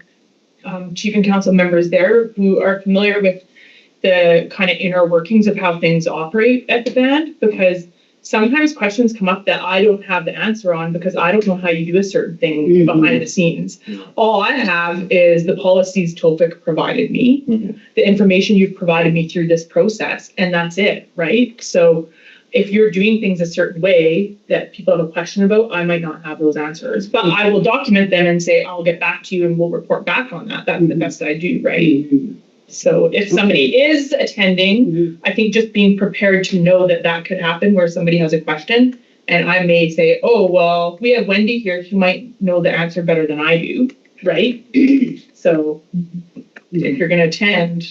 chief and council members there who are familiar with the kind of inner workings of how things operate at the band, because sometimes questions come up that I don't have the answer on because I don't know how you do a certain thing behind the scenes. All I have is the policies Tofik provided me, the information you've provided me through this process, and that's it, right? So if you're doing things a certain way that people have a question about, I might not have those answers, but I will document them and say, I'll get back to you and we'll report back on that. That's the best I do, right? So if somebody is attending, I think just being prepared to know that that could happen where somebody has a question and I may say, oh, well, we have Wendy here. She might know the answer better than I do, right? So if you're going to attend,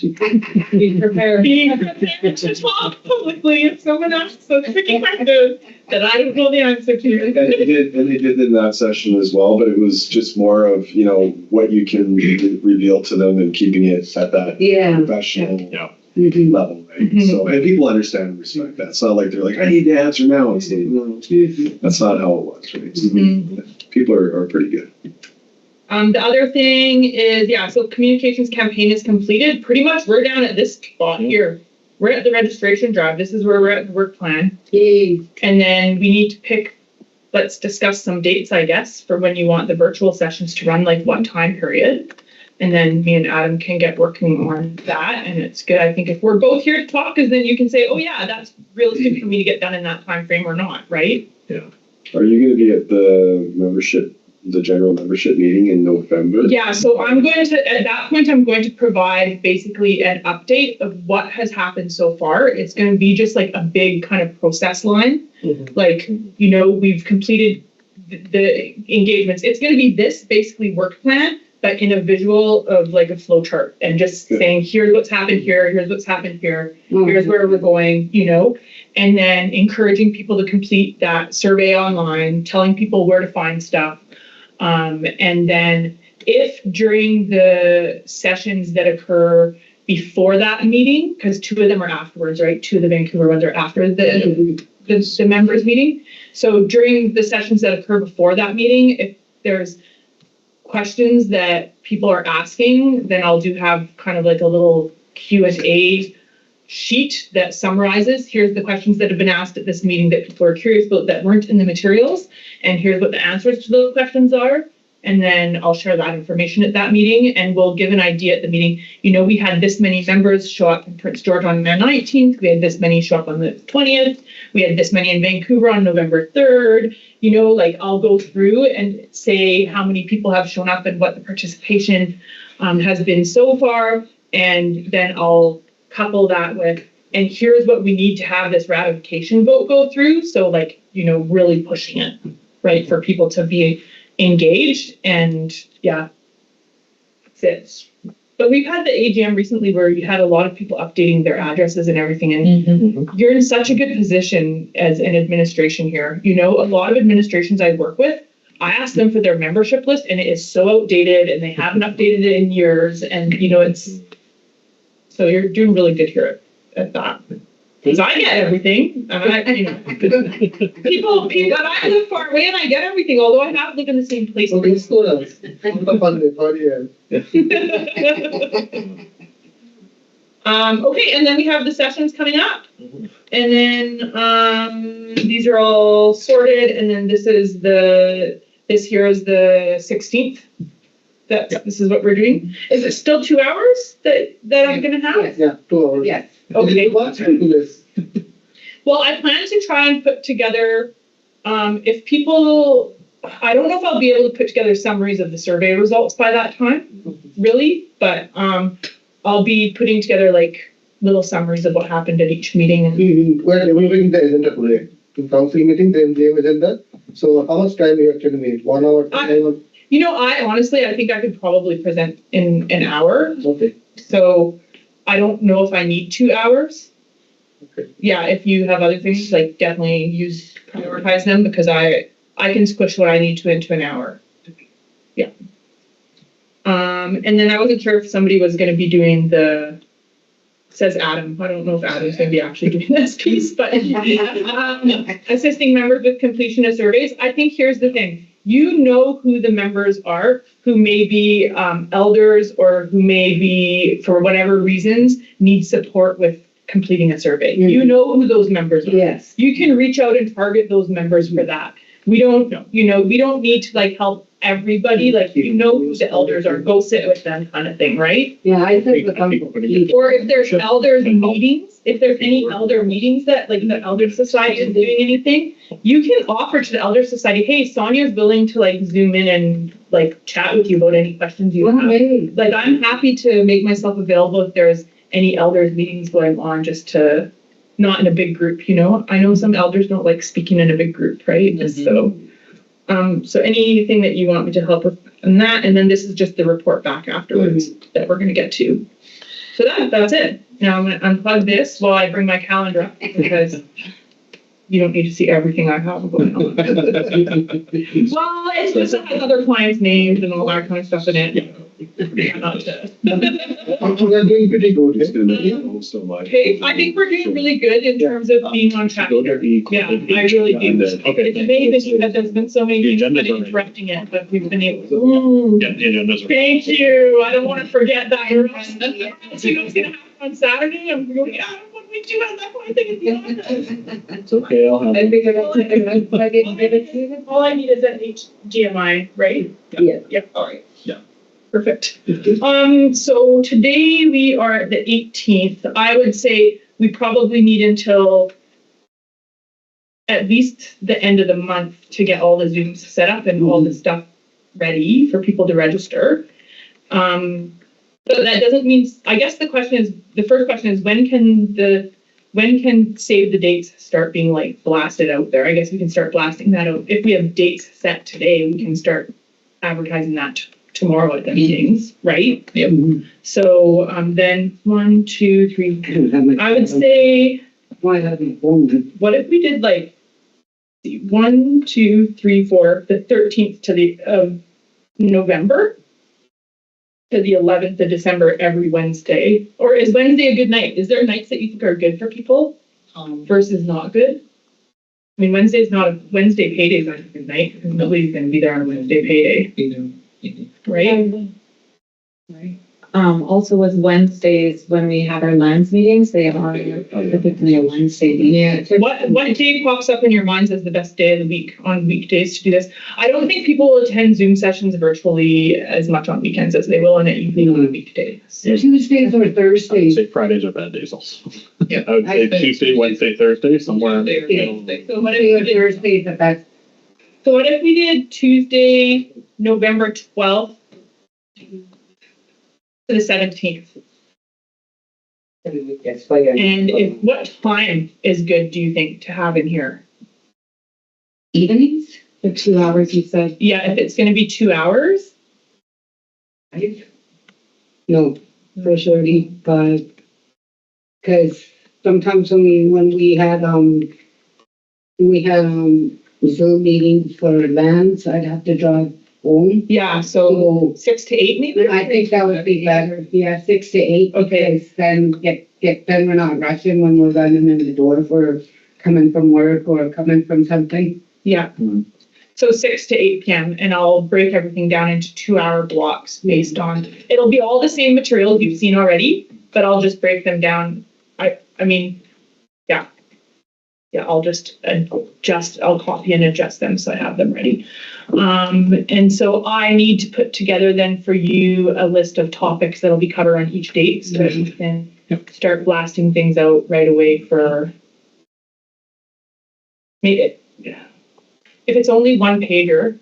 be prepared. Be prepared to talk publicly if someone asks a tricky question that I don't know the answer to. And they did in that session as well, but it was just more of, you know, what you can reveal to them and keeping it at that professional level, right? So, and people understand and respect that. It's not like they're like, I need the answer now. It's like, no, that's not how it was, right? So people are pretty good. The other thing is, so communications campaign is completed. Pretty much we're down at this spot here. We're at the registration drive. This is where we're at the work plan. And then we need to let's discuss some dates, I guess, for when you want the virtual sessions to run, like what time period. And then me and Adam can get working on that. And it's good, I think, if we're both here to talk, because then you can say, oh yeah, that's realistic for me to get done in that time frame or not, right? Yeah. Are you going to be at the general membership meeting in November? Yeah, so at that point, I'm going to provide basically an update of what has happened so far. It's going to be just like a big kind of process line. Like, you know, we've completed the engagements. It's going to be this basically work plan, but in a visual of like a flow chart and just saying, here's what's happened here, here's what's happened here, here's where we're going, you know, and then encouraging people to complete that survey online, telling people where to find stuff. And then if during the sessions that occur before that meeting, because 2 of them are afterwards, right? 2 of the Vancouver ones are after the members meeting. So during the sessions that occur before that meeting, if there's questions that people are asking, then I'll have kind of like a little Q&A sheet that summarizes, here's the questions that have been asked at this meeting that people are curious about that weren't in the materials, and here's what the answers to those questions are. And then I'll share that information at that meeting, and we'll give an idea at the meeting. You know, we had this many members show up in Prince George on the 19th. We had this many show up on the 20th. We had this many in Vancouver on November 3rd. You know, like I'll go through and say how many people have shown up and what the participation has been so far. And then I'll couple that with, and here's what we need to have this ratification vote go through. So like, you know, really pushing it, right, for people to be engaged. And yeah, that's it. But we've had the AGM recently where you had a lot of people updating their addresses and everything. And you're in such a good position as an administration here. You know, a lot of administrations I work with, I ask them for their membership list and it is so outdated and they haven't updated it in years. And, you know, so you're doing really good here at that. Because I get everything. And I, you know, people, and I live far away and I get everything, although I have lived in the same place. Okay, and then we have the sessions coming up. And then these are all sorted, and then this here is the 16th. This is what we're doing. Is it still 2 hours that I'm gonna have? Yeah, 2 hours. Yes. Okay. Well, I plan to try and put together, if people, I don't know if I'll be able to put together summaries of the survey results by that time, really, but I'll be putting together like little summaries of what happened at each meeting. And we're reviewing the agenda today. In council meeting, they gave agenda. So how much time you actually need? 1 hour? 2 hours? You know, I think I could probably present in an hour. Okay. So I don't know if I need 2 hours. yeah, if you have other things, like definitely prioritize them because I can squish what I need to into an hour. Yeah. And then I wasn't sure if somebody was gonna be doing says Adam, I don't know if Adam's gonna be actually doing this piece, but assisting members with completion of surveys. I think here's the thing. You know who the members are who may be elders or who may be, for whatever reasons, need support with completing a survey. Mm. You know who those members are. Yes. You can reach out and target those members for that. We don't, we don't need to like help everybody, like, you know who the elders are, go sit with them kind of thing, right? Yeah, I think the Or if there's elders meetings, if there's any elder meetings that, like, the Elder Society is doing anything, you can offer to the Elder Society, hey, Sonia's willing to, like, zoom in and, like, chat with you about any questions you have. Like, I'm happy to make myself available if there's any elders meetings going on, just to, not in a big group, you know? I know some elders don't like speaking in a big group, right? Just so anything that you want me to help with on that, and then this is just the report back afterwards that we're gonna get to. So that's it. Now I'm gonna unplug this while I bring my calendar up because you don't need to see everything I have going on. Well, it's just it has other clients' names and all that kind of stuff in it. Not to. We're doing pretty good. It's gonna make it all so much. Okay, I think we're doing really good in terms of being on track. Yeah, I really do. Okay. It's amazing that there's been so many The things agenda's that are already- interrupting it, but we've been able to. Yeah, the agendas are. Thank you. I don't want to forget that. You know what's gonna happen on Saturday? I'm going, what do we do? I left my thing at the office. It's okay, I'll have. I figured I didn't give it to you. All I need is an HDMI, right? Yeah. Yep, all right. Yeah. Perfect. So today we are at the 18th. I would say we probably need until at least the end of the month to get all the Zooms set up and all the stuff ready for people to register. But that doesn't mean, I guess the first question is when can save the dates start being like blasted out there? I guess we can start blasting that out. If we have dates set today, we can start advertising that tomorrow at the meetings, right? Yep. So then 1, 2, 3. I would say, Why haven't phone? what if we did like 1, 2, 3, 4, the 13th to the November to the 11th of December every Wednesday? Or is Wednesday a good night? Is there nights that you think are good for people versus not good? I mean, Wednesday payday's not a good night because nobody's going to be there on a Wednesday payday. Right? Right. Also with Wednesdays, when we have our lands meetings, they are typically a Wednesday meeting. Yeah. What day pops up in your minds as the best day of the week on weekdays to do this? I don't think people will attend Zoom sessions virtually as much on weekends as they will in an evening on a weekday. Tuesdays or I would Thursdays. say Fridays are bad days also. Yeah. I would say Tuesday, Wednesday, Thursday, somewhere. So what Tuesday or if we did, Thursdays the best. so what if we did Tuesday, November 12th to the 17th? That's why And what time is good, do you think, to have in here? evenings? The 2 hours you said. Yeah, if it's gonna be 2 hours, No, for sure, but because sometimes when we had Zoom meetings for lands, I'd have to drive home. yeah, so So 6 to 8 maybe? I think that would be better. Yeah, 6 to 8. Okay. Because then then we're not rushing when we're running in the door if we're coming from work or coming from something. Yeah. So 6 to 8 p.m. and I'll break everything down into 2-hour blocks based on, it'll be all the same materials you've seen already, but I'll just break them down. I mean, yeah. Yeah, I'll just adjust, I'll copy and adjust them so I have them ready. And so I need to put together then for you a list of topics that'll be covered on each date so that we can start blasting things out right away for maybe, yeah. If it's only one pager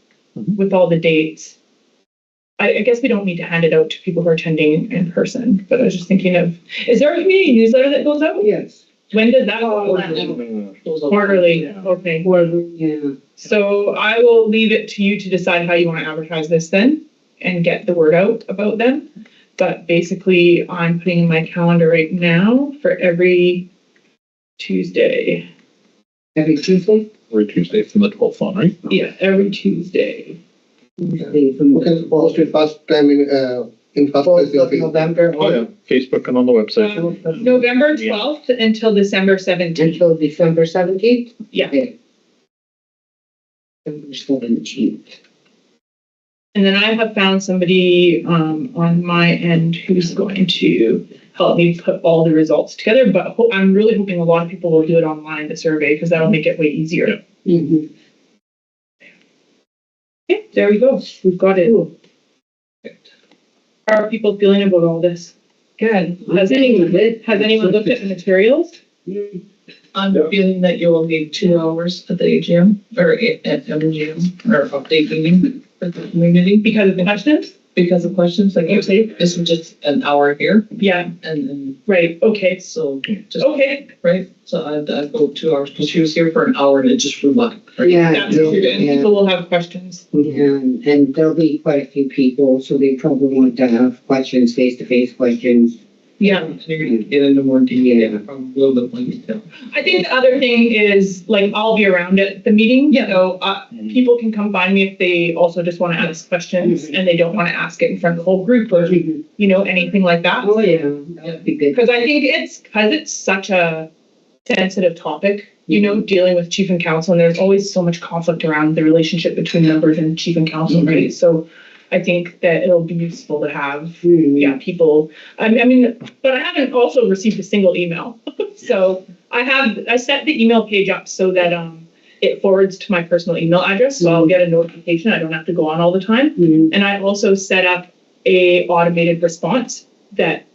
with all the dates, I guess we don't need to hand it out to people who are attending in person, but I was just thinking of, is there a community newsletter that goes out? Yes. When does that go out? Quarterly, okay. Yeah. So I will leave it to you to decide how you want to advertise this then and get the word out about them. But basically, I'm putting in my calendar right now for every Tuesday. Every Tuesday? Every Tuesday from the 12th on, right? Yeah, every Tuesday. We can post it first time in first place. Fourth of November. Oh, yeah. Facebook and on the website. November 12th until December 17th. Until December 17th? Yeah. Okay. December 17th. And then I have found somebody on my end who's going to help me put all the results together. But I'm really hoping a lot of people will do it online, the survey, because that'll make it way easier. Mhm. Okay, there we go. We've got it. How are people feeling about all this? Good. Has anyone looked at the materials? I'm feeling that you will need 2 hours at the AGM or at MGM or update meeting for the community Because of the questions? because of questions like you say, this was just an hour here Yeah, and right, okay. so just, Okay, right? So I'd go 2 hours because she was here for an hour and it just flew by. Right? Yeah, that's true. And yeah. people will have questions. And there'll be quite a few people, so they probably want to have questions, face-to-face questions. Yeah. And you're gonna get into more detail, from a little bit more detail. I think the other thing is, like, I'll be around at the meeting. Yeah. So people can come find me if they also just want to ask questions and they don't want to ask it in front of the whole group or, you know, anything like that. Oh, yeah, that would be good. Because I think it's such a sensitive topic, you know, dealing with chief and council, and there's always so much conflict around the relationship between members and chief and council, right? So I think that it'll be useful to have, yeah, people, I mean, but I haven't also received a single email. So I set the email page up so that, it forwards to my personal email address, so I'll get a notification. I don't have to go on all the time. And I also set up a automated response that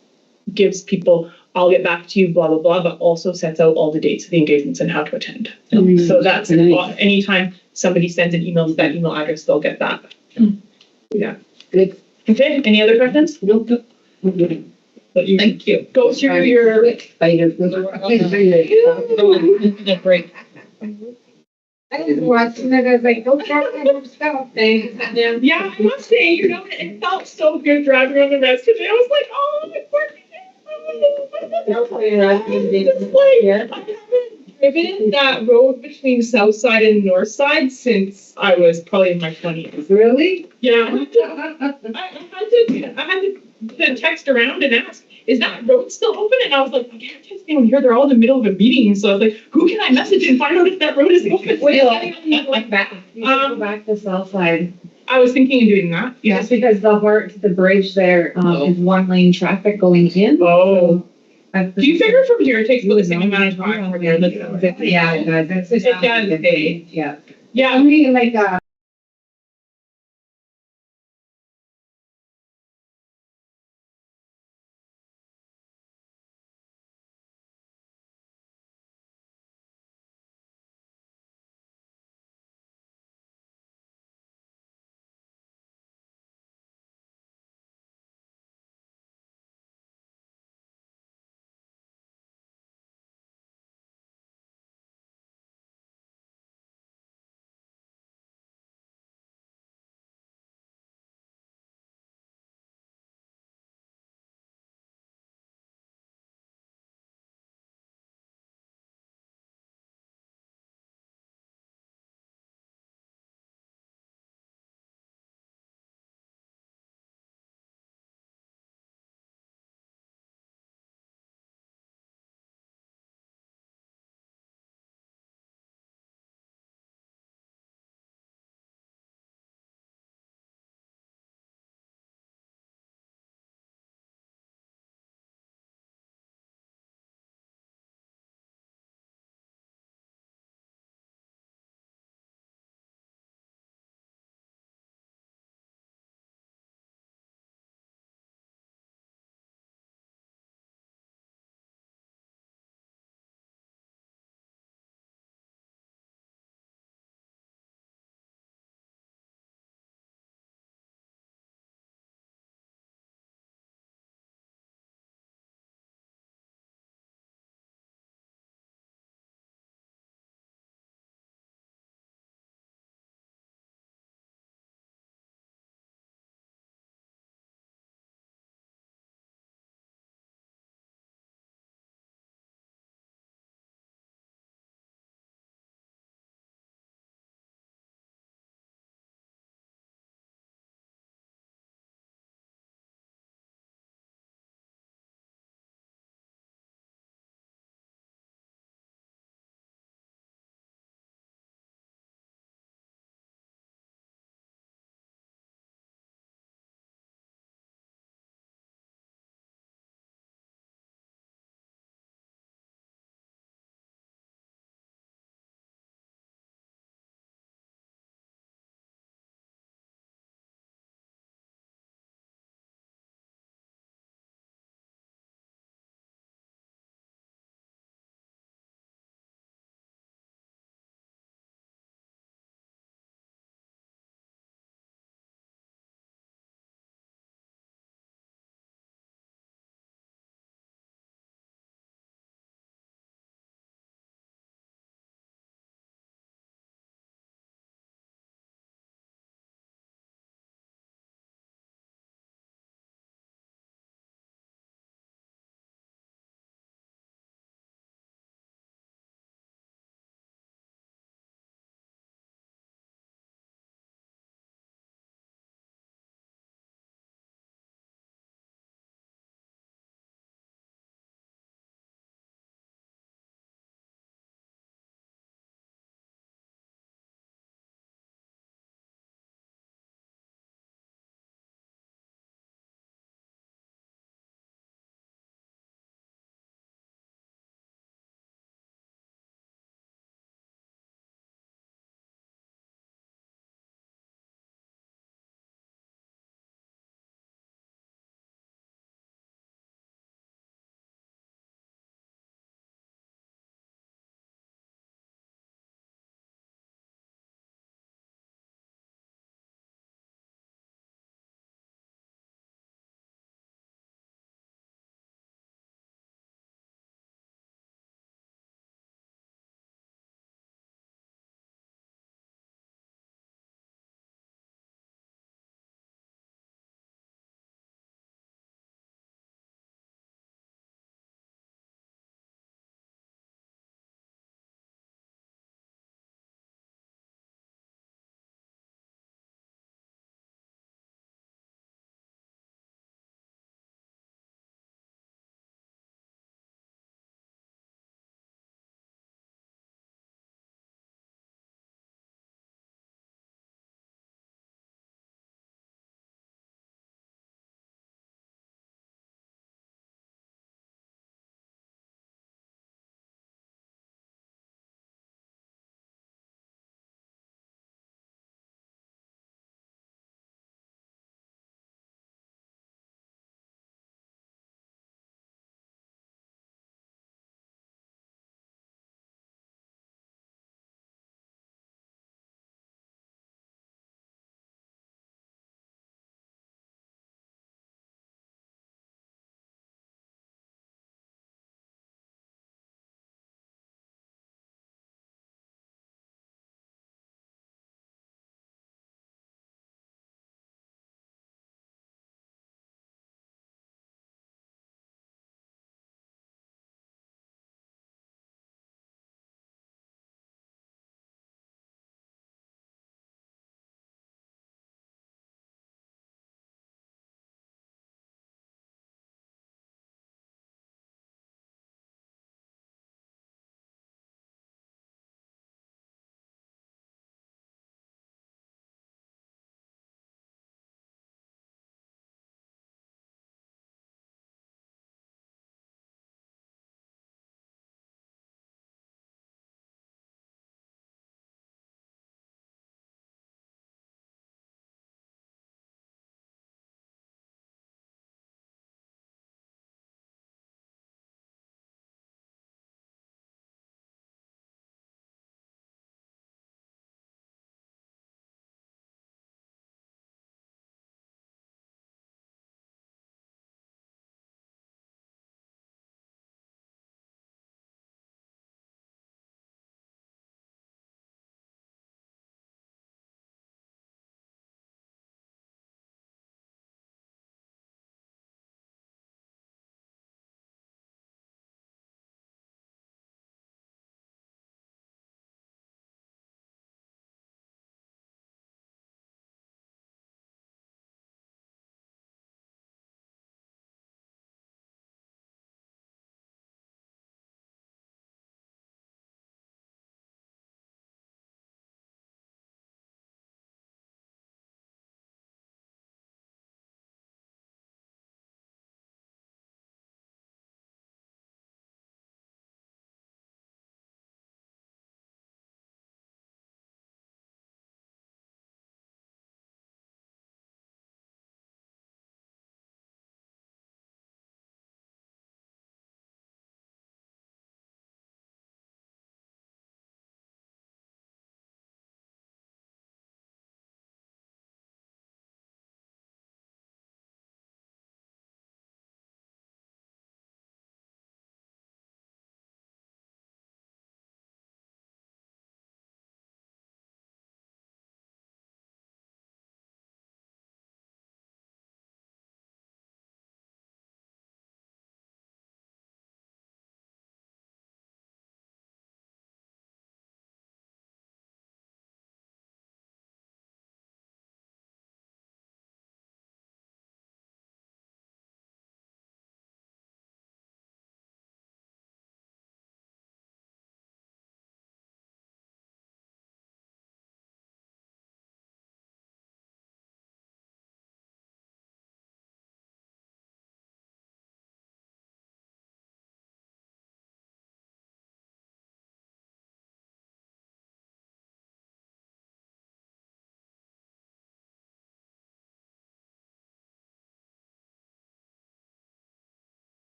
gives people, I'll get back to you, blah, blah, blah, but also sets out all the dates of the engagements and how to attend. So that's anytime somebody sends an email to that email address, they'll get that. Yeah. Good. Okay, any other questions? Nope. But you Thank you. go through your, That break. I was watching it, I was like, don't talk about stuff. yeah, I must say, you know, it felt so good driving on the rest today. I was like, oh, it's working. I haven't driven that road between South Side and North Side since I was probably in my 20s. Really? Yeah, I had to text around and ask, is that road still open? And I was like, I can't text anyone here. They're all in the middle of a meeting. So I was like, who can I message and find out if that road is open? Go back to South Side. I was thinking of doing that. Yeah. Just because the bridge there is 1-lane traffic going in. Oh. Do Do you figure from here it takes about the same amount of time from here? Yeah, it does. It does, eh? Yeah. Yeah. I mean, like,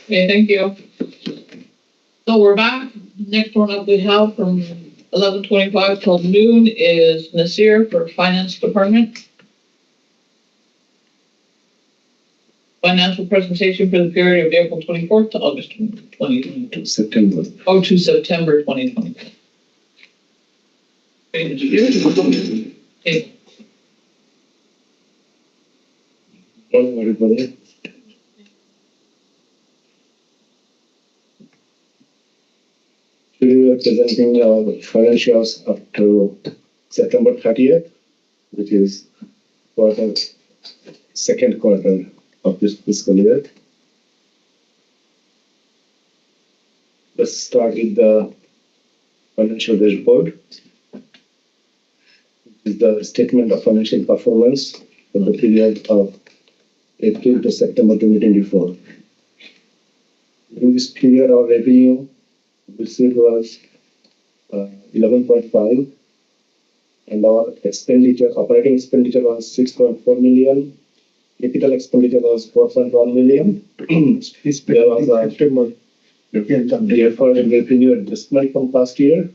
Okay, thank you. So we're back. Next one up we have from 11:25 till noon is Nasir for Finance Department. Financial presentation for the period of April 24th to August 2022. September. Oh, to September 2020. Okay. Morning, everybody. Today we are presenting our financials up to September 30th, which is second quarter of this fiscal year. Let's start with the financial dashboard. This is the statement of financial performance for the period of April to September 2024. During this period, our revenue received was 11.5, and our operating expenditure was 6.4 million. Capital expenditure was 4.1 million. There was a deferred revenue adjustment from past year.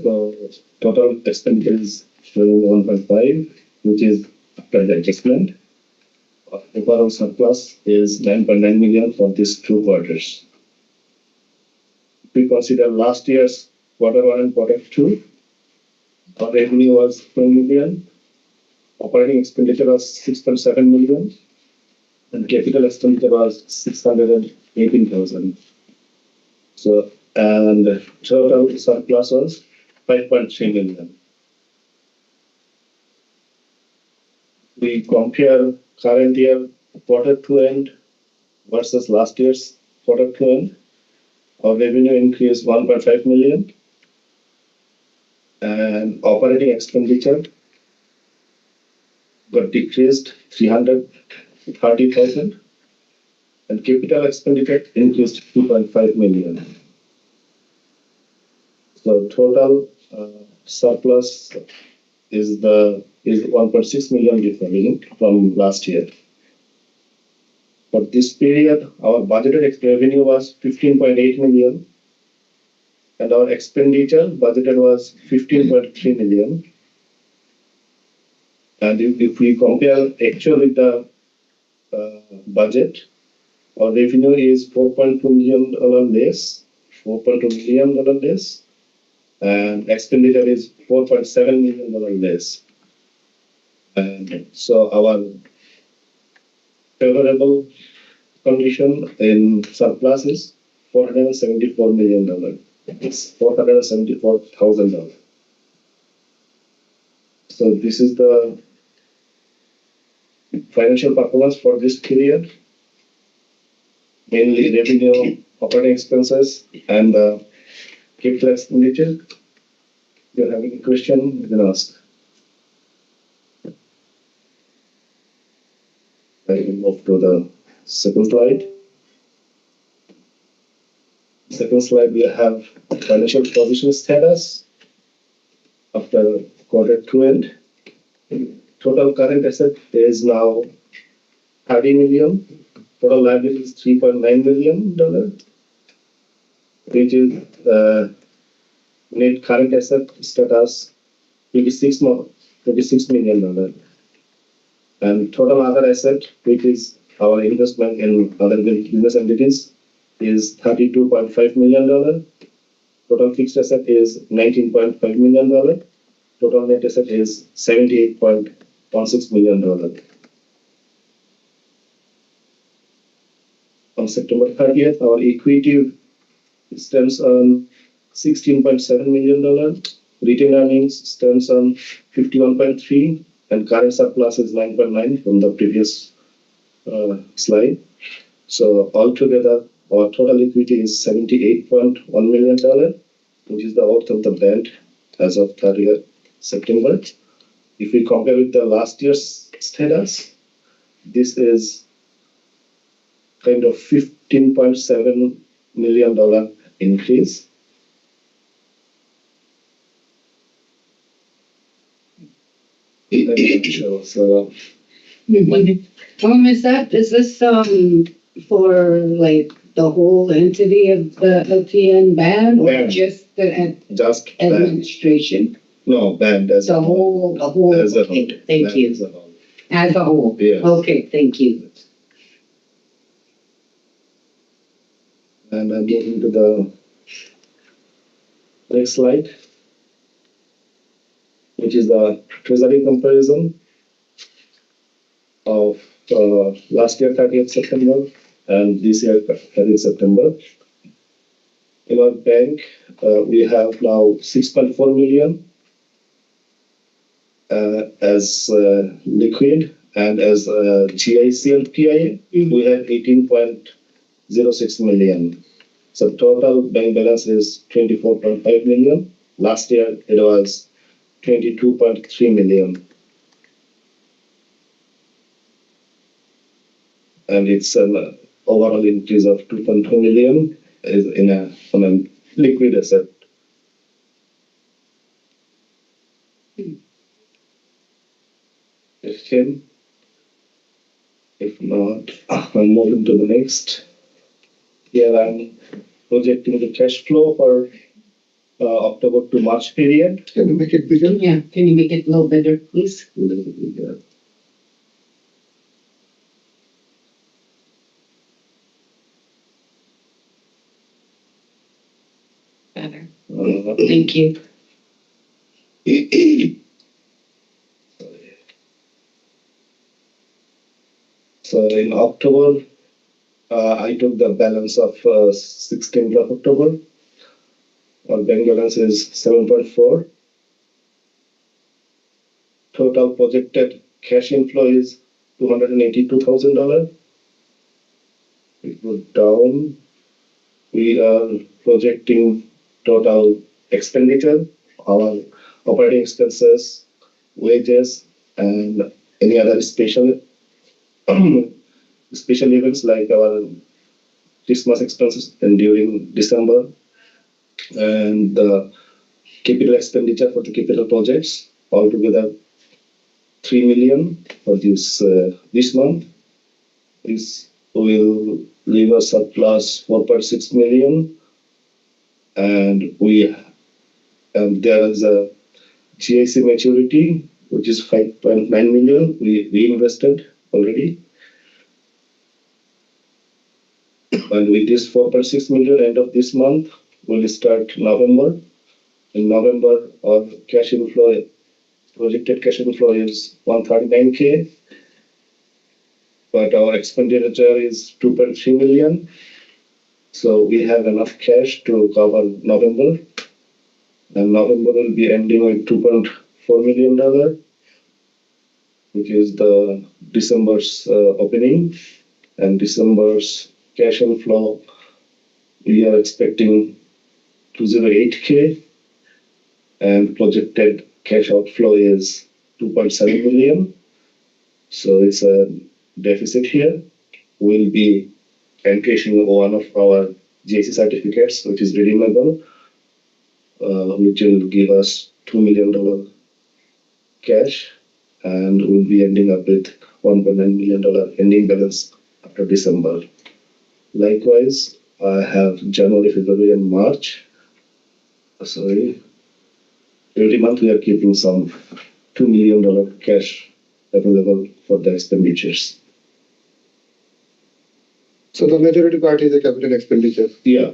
So total expenditure is 1.5, which is after the adjustment. Overall surplus is 9.9 million for these 2 quarters. If we consider last year's quarter 1 and quarter 2, our revenue was 12 million, operating expenditure was 6.7 million, and capital expenditure was 618,000. So, and total surplus was 5.3 million. We compare current year quarter 2 end versus last year's quarter 2 end. Our revenue increased 1.5 million, and operating expenditure got decreased 330,000, and capital expenditure increased 2.5 million. So total surplus is 1.6 million different from last year. For this period, our budgeted revenue was 15.8 million, and our expenditure budgeted was 15.3 million. And if we compare actual with the budget, our revenue is $4.2 million less, and expenditure is $4.7 million less. And so our favorable condition in surplus is $474 million. It's $474,000. So this is the financial performance for this period. Mainly revenue, operating expenses, and capital expenditure. If you have any question, you can ask. I will move to the second slide. Second slide, we have financial position status after quarter 2 end. Total current asset is now 30 million. Total liability is $3.9 million, which is net current asset status $26 million. And total other asset, which is our investment in other business entities, is $32.5 million. Total fixed asset is $19.5 million. Total net asset is $78.16 million. On September 30th, our equity stands on $16.7 million. Retained earnings stands on 51.3, and current surplus is 9.9 from the previous slide. So altogether, our total equity is $78.1 million, which is the worth of the bank as of 30th September. If we compare with the last year's status, this is kind of $15.7 million increase. So Is this for like the whole entity of the LTN band or Band. just the Just band. administration? No, band as The a whole. whole, As a okay, whole. thank Band you. as a whole. As a whole? Yes. Okay, thank you. And I'm moving to the next slide, which is the treasury comparison of last year 30th September and this year 30th September. In our bank, we have now 6.4 million as liquid, and as GIC and PIA, we have 18.06 million. So total bank balance is 24.5 million. Last year it was 22.3 million. And it's an overall increase of 2.2 million is on a liquid asset. Question? If not, I'm moving to the next. Here I'm projecting the cash flow for October to March period. Can you make it bigger? Yeah, can you make it a little better, please? Better. Thank you. So in October, I took the balance of 16th of October. Our bank balance is 7.4. Total projected cash inflow is $282,000. It goes down. We are projecting total expenditure, our operating expenses, wages, and any other special special events like our Christmas expenses and during December, and the capital expenditure for the capital projects altogether 3 million for this month. This will leave a surplus 4.6 million, and there is a GIC maturity which is 5.9 million. We reinvested already. And with this 4.6 million end of this month, we'll start November. In November, our cash inflow, projected cash inflow is 139K, but our expenditure is 2.3 million. So we have enough cash to cover November. And November will be ending with $2.4 million, which is the December's opening. And December's cash inflow, we are expecting 208K, and projected cash outflow is 2.7 million. So it's a deficit here. We'll be encashing one of our GIC certificates, which is redeemable, which will give us $2 million cash, and we'll be ending up with $1.9 million ending balance after December. Likewise, I have January, February, and March. Sorry. Every month we are keeping some $2 million cash available for the expenditures. So the majority part is the capital expenditure. Yeah.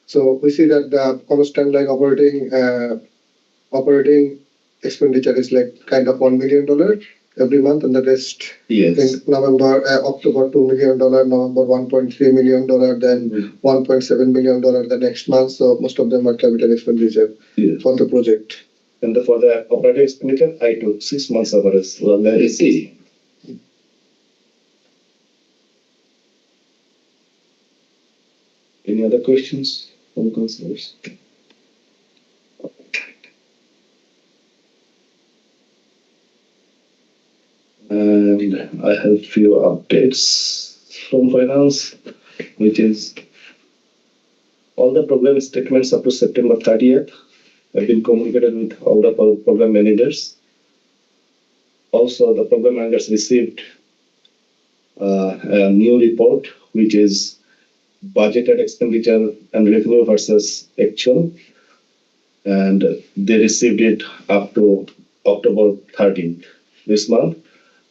So we see that the constant like operating expenditure is like kind of $1 million every month, and the rest Yes. in November, October $2 million, November $1.3 million, then $1.7 million the next month. So most of them are capital expenditure Yes. for the project. And for the operating expenditure, I took 6 months average. Well, let us see. Any other questions from councillors? And I have few updates from finance, which is all the program statements up to September 30th have been communicated with all the program managers. Also, the program managers received a new report, which is budgeted expenditure and revenue versus actual. And they received it up to October 13th this month.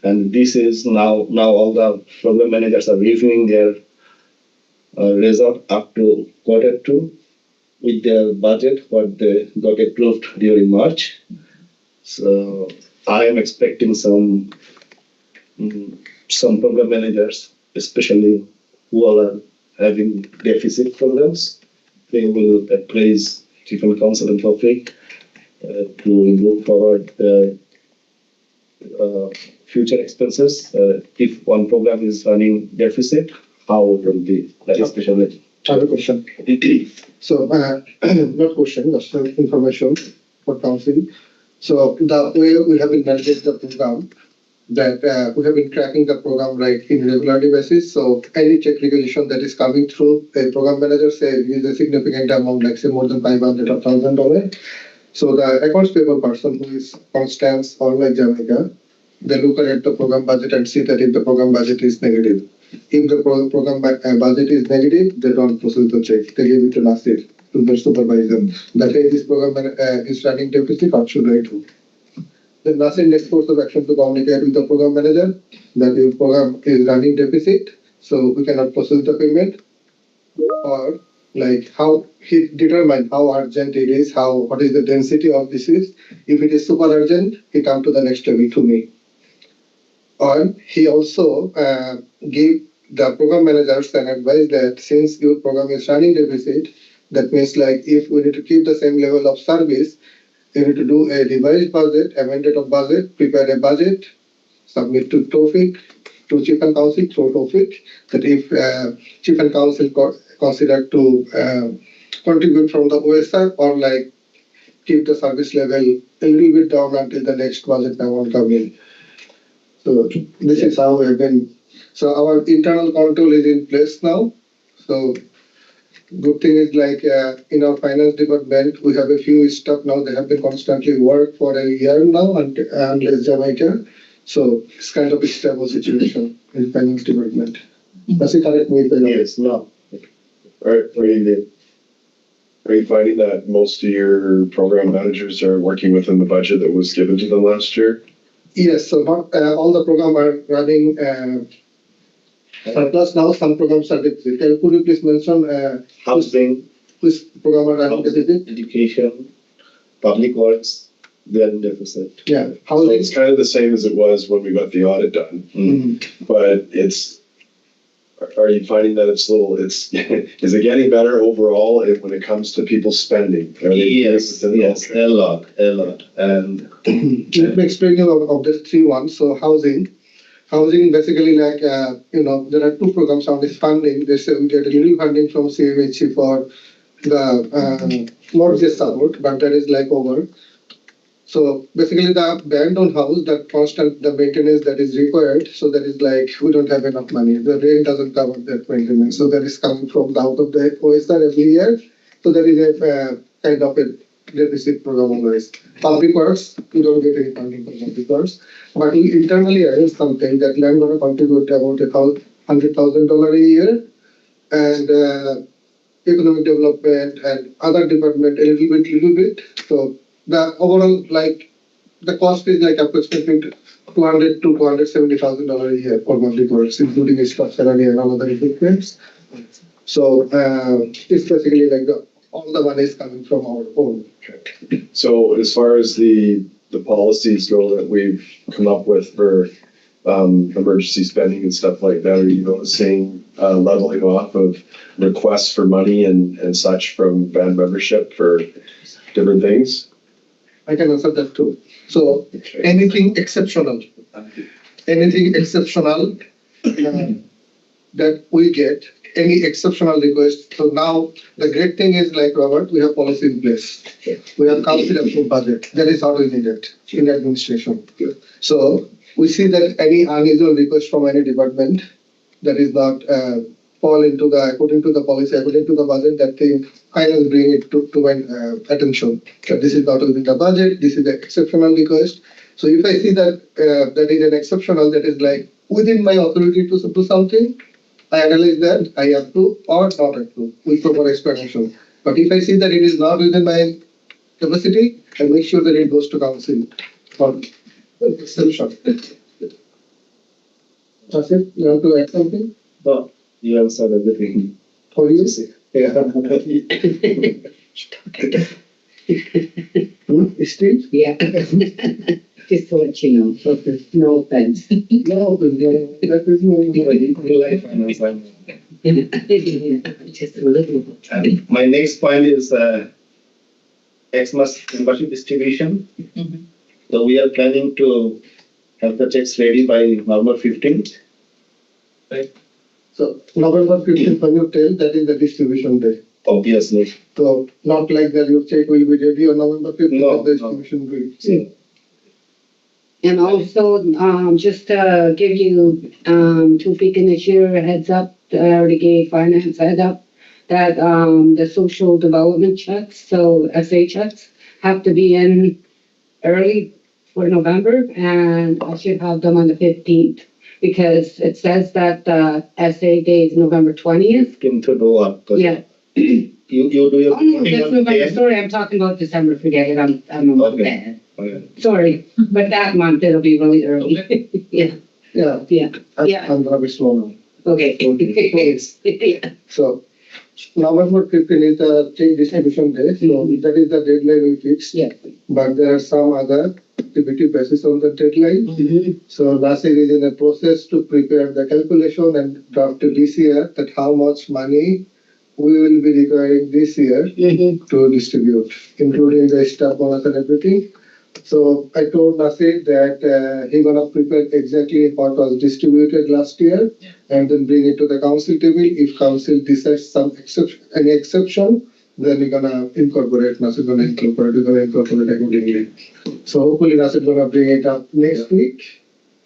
And this is now all the program managers are reviewing their result up to Q2 with their budget, what they got approved during March. So I am expecting some program managers, especially who are having deficit programs, they will appraise Chief and Council and Topic to move forward future expenses. If one program is running deficit, how it will be, that is especially. I have a question. So, not question, just information for council. So, the way we have been managing the program, that we have been tracking the program like in regularly basis. So, any check requisition that is coming through, a program manager say is a significant amount, like say more than $500 or $1,000. So, the accounts payable person who is Constance or like Jamaica, they look at the program budget and see that if the program budget is negative. If the program budget is negative, they don't process the check. They give it to Nasir, to the supervisor. That way, this program is running deficit, or should I do? Then Nasir next course of action to communicate with the program manager that the program is running deficit, so we cannot process the payment. Or like how he determine how urgent it is, what is the density of this is. If it is super urgent, he come to the next level to me. Or he also give the program managers an advice that since your program is running deficit, that means like if we need to keep the same level of service, you need to do a revised budget, amended of budget, prepare a budget, submit to Tawfiq, to Chief and Council through Tawfiq, that if Chief and Council consider to contribute from the OSR or like keep the service level a little bit down until the next budget amount come in. So this is how we have been. So our internal control is in place now. So good thing is like in our finance department, we have a few staff now. They have been constantly work for a year now and Jamaica. So it's kind of a stable situation in finance department. Does it correct me if I'm wrong? Yes, no. Are you finding that most of your program managers are working within the budget that was given to them last year? Yes, so not all the programs are running surplus now. Some programs are deficit. Could you please mention Housing, which program are running deficit? education, public works, they are in deficit. Yeah, So housing. it's kind of the same as it was when we got the audit done, but are you finding that it's is it getting better overall when it comes to people spending? Are they Yes, a lot. And Let me explain you of the three ones. So housing basically like, there are two programs on this funding. They say we get a little funding from CMHC for the mortgage support, but that is like over. So basically the abandoned house, the maintenance that is required, so that is like, we don't have enough money. The rent doesn't cover that maintenance. So that is coming from out of the OSR every year. So there is a kind of a deficit program always. Public works, we don't get any funding for public works. But we internally arrange something that land gonna contribute about $100,000 a year. And economic development and other department a little bit. So the overall, like, the cost is like approximately $200,000 to $270,000 a year for public works, including staff salary and all other equipments. So it's basically like all the money is coming from our own. Okay. So as far as the policies go that we've come up with for emergency spending and stuff like that, are you noticing leveling off of requests for money and such from band membership for different things? I can answer that too. So anything exceptional that we get, any exceptional request. So now the great thing is like, Robert, we have policy in place. We have council approved budget. That is how we need it in administration. So we see that any unusual request from any department that is not fall into according to the policy, according to the budget, that thing kind of bring it to my attention. That this is not within the budget, this is an exceptional request. So if I see that that is an exceptional, that is like within my authority to do something, I analyze that, I approve or not approve with proper explanation. But if I see that it is not within my capacity, I make sure that it goes to council for exception. Nasir, you want to add something? No, you answered everything. For you? Yeah. Still? Yeah. Just to let you know, Okay. no offense. No, that is You like finance, I know. Just a little bit. And my next point is Xmas membership distribution. Mhm. So we are planning to have the checks ready by November 15th. So November 15th, when you tell, that is the distribution day. Obviously. So not like that your check will be ready on November 15th, No, the no. distribution will be. So, And also, just to give you, to Pighin this year a heads up, I already gave finance a head up, that, the social development checks, so SA checks, have to be in early for November, and I should have them on the 15th. Because it says that the SA day is November 20th. to do up. Yeah. You do your. Oh, no, that's November, sorry, I'm talking about December, forget it, I'm a month Okay. ahead. Okay. Sorry, but that month it'll be really early. Yeah, Yeah, yeah, I'm Yeah. I'm gonna be slow now. okay. Yeah. So November 15th is the check distribution day, so that is the deadline we fixed. Yeah. But there are some other activity basis on the deadline. Mhm. So Nasir is in a process to prepare the calculation and draft this year that how much money we will be requiring this year Mhm. to distribute, including the staff bonus and everything. So I told Nasir that he gonna prepare exactly what was distributed last year and then bring it to the council table. If council decides some any exception, then we're gonna incorporate, Nasir we're gonna incorporate accordingly. So hopefully Nasir gonna bring it up next week.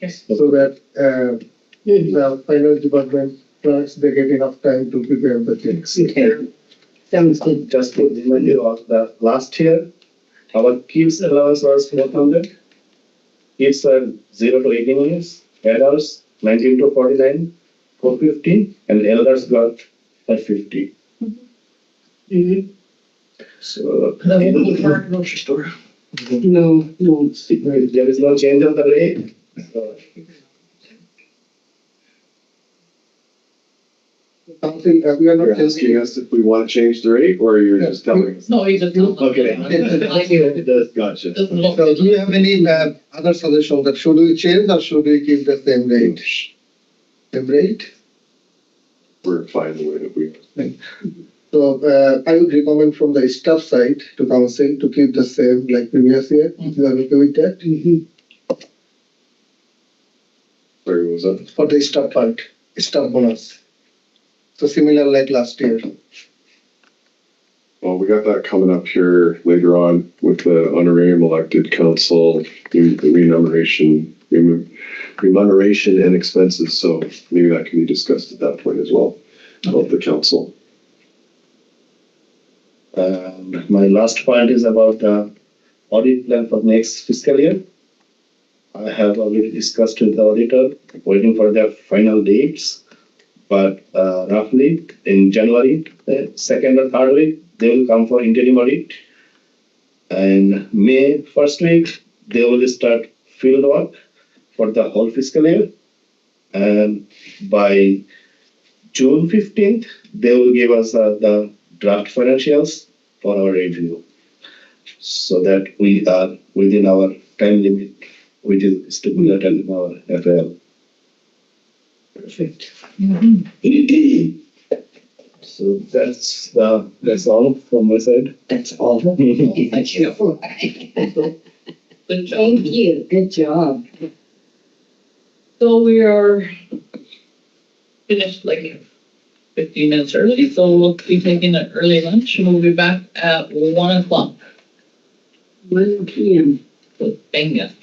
Yes. So that Mhm. the finance department clerks, they get enough time to prepare the checks. Okay, sounds good. Just to remind you of the last year, our kids allowance was 400. Kids are 0 to 18 years, adults 19 to 49, 450, and elders got 550. Mhm. So That won't be hard grocery store. No, no. there is no change on the rate. So, Council, we are You're not asking changing. us if we want to change the rate, or you're just telling us? No, he just. Okay. Doesn't Gotcha. look. So do you have any other suggestion that should we change or should we keep the same rate? Same rate? We're fine the way that we. So I would recommend from the staff side to council to keep the same like previous year. If you are okay with that? Mhm. Where was that? For the staff part, staff bonus. So similar like last year. Well, we got that coming up here later on with the honorarium elected council, the remuneration and expenses. So maybe that can be discussed at that point as well about the council. my last point is about the audit plan for next fiscal year. I have already discussed with the auditor, waiting for their final dates. But roughly in January, the second or third week, they will come for interim audit. And May first week, they will start field work for the whole fiscal year. And by June 15th, they will give us the draft financials for our review. So that we are within our time limit, which is stipulated in our FL. Perfect. So that's all from my side. That's all. Thank you. Good job. Thank you, good job. So we are finished like 15 minutes early, so we'll be taking an early lunch and we'll be back at 1 o'clock 1 PM. with Gbenga.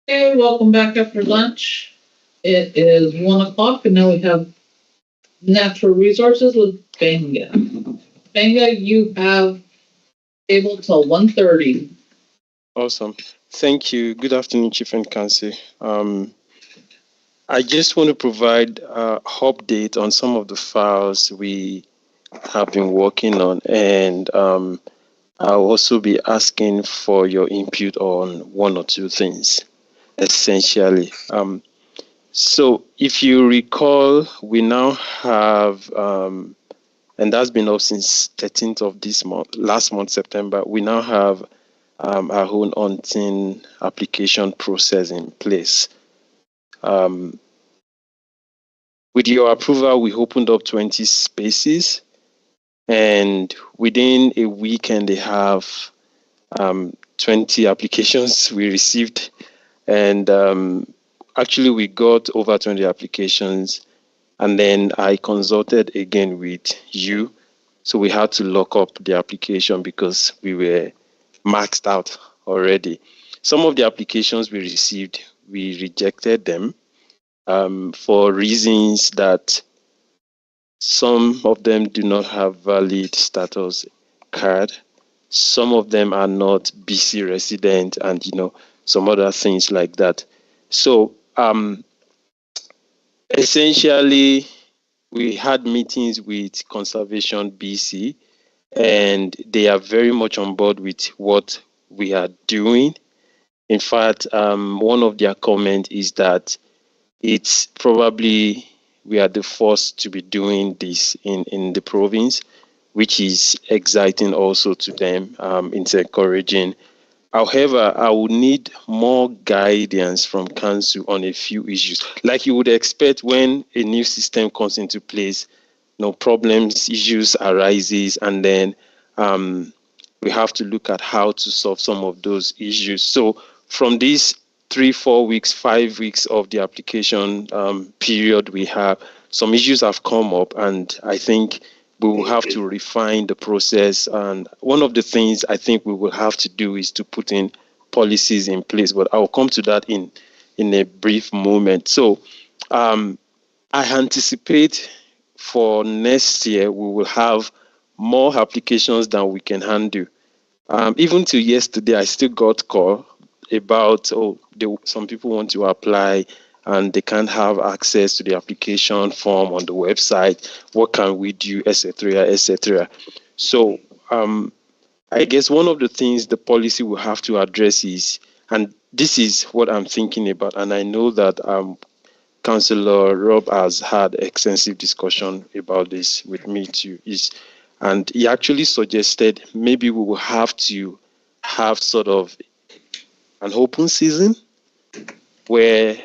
Okay, welcome back after lunch. It is 1:00 and now we have natural resources with Gbenga. Gbenga, you have able till 1:30. Awesome. Thank you. Good afternoon, Chief and Council. I just want to provide an update on some of the files we have been working on, and I'll also be asking for your input on one or two things, essentially. So if you recall, we now have, and that's been up since 13th of this month, last month, September, we now have our own hunting application process in place. With your approval, we opened up 20 spaces, and within a week and a half, 20 applications we received, and actually we got over 20 applications, and then I consulted again with you, so we had to lock up the application because we were maxed out already. Some of the applications we received, we rejected them for reasons that some of them do not have valid status card. Some of them are not BC resident, and some other things like that. So essentially, we had meetings with Conservation BC, and they are very much on board with what we are doing. In fact, one of their comments is that it's probably we are the first to be doing this in the province, which is exciting also to them. It's encouraging. However, I would need more guidance from council on a few issues. Like you would expect when a new system comes into place, problems, issues arises, and then we have to look at how to solve some of those issues. So from these 3, 4 weeks, 5 weeks of the application period we have, some issues have come up, and I think we will have to refine the process. And one of the things I think we will have to do is to put in policies in place, but I'll come to that in a brief moment. So I anticipate for next year, we will have more applications than we can handle. Even till yesterday, I still got call about, some people want to apply and they can't have access to the application form on the website. What can we do, etc., etc. So I guess one of the things the policy will have to address is, and this is what I'm thinking about, and I know that Councillor Rob has had extensive discussion about this with me too, and he actually suggested maybe we will have to have sort of an open season where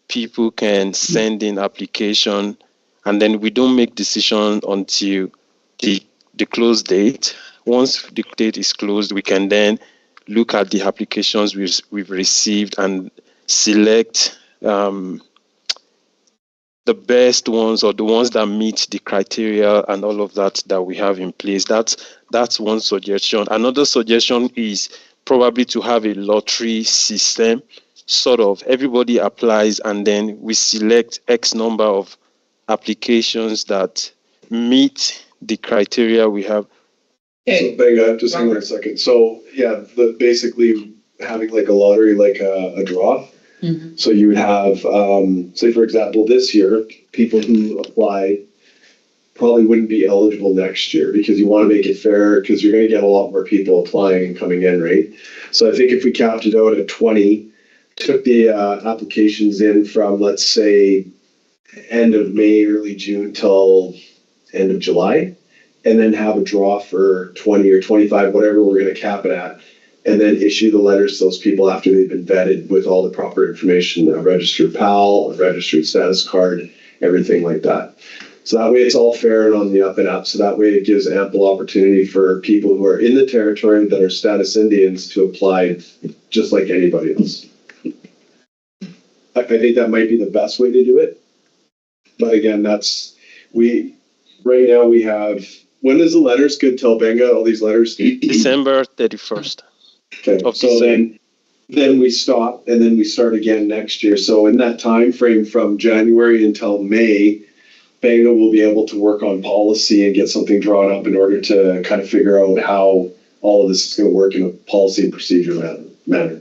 people can send in application, and then we don't make decision until the close date. Once the date is closed, we can then look at the applications we've received and select the best ones, or the ones that meet the criteria and all of that we have in place. That's one suggestion. Another suggestion is probably to have a lottery system. Sort of everybody applies, and then we select X number of applications that meet the criteria we have. So Gbenga, just hang on a second. So yeah, basically having like a lottery, like a draw. Mm-hmm. So you would have, say for example, this year, people who apply probably wouldn't be eligible next year, because you want to make it fair, because you're going to get a lot more people applying and coming in, right? So I think if we capped it out at 20, took the applications in from, let's say, end of May, early June till end of July, and then have a draw for 20 or 25, whatever we're going to cap it at, and then issue the letters to those people after they've been vetted with all the proper information, a registered PAL, a registered status card, everything like that. So that way it's all fair and on the up and up. So that way it gives ample opportunity for people who are in the territory that are status Indians to apply just like anybody else. I think that might be the best way to do it. But again, right now we have, when is the letters good till, Gbenga, all these letters? December 31st. Okay, so then then we stop, and then we start again next year. So in that time frame from January until May, Gbenga will be able to work on policy and get something drawn up in order to kind of figure out how all of this is going to work in a policy and procedure manner.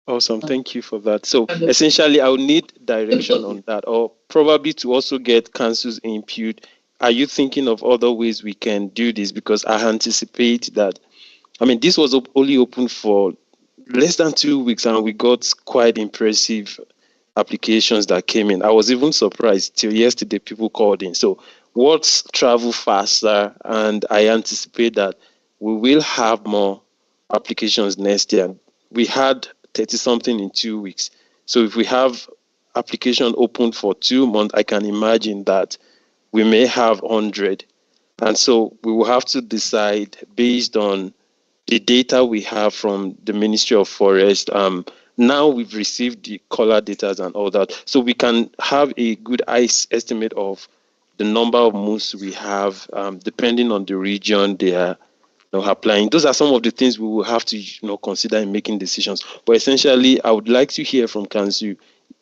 Awesome, thank you for that. So essentially, I would need direction on that, or probably to also get council's input. Are you thinking of other ways we can do this? Because I anticipate that, I mean, this was only open for less than 2 weeks, and we got quite impressive applications that came in. I was even surprised till yesterday people called in. So what's travel faster? And I anticipate that we will have more applications next year. We had 30 something in 2 weeks. So if we have application open for 2 months, I can imagine that we may have 100. And so we will have to decide based on the data we have from the Ministry of Forest. Now we've received the color data and all that. So we can have a good estimate of the number of moose we have, depending on the region they are applying. Those are some of the things we will have to consider in making decisions. But essentially, I would like to hear from Council.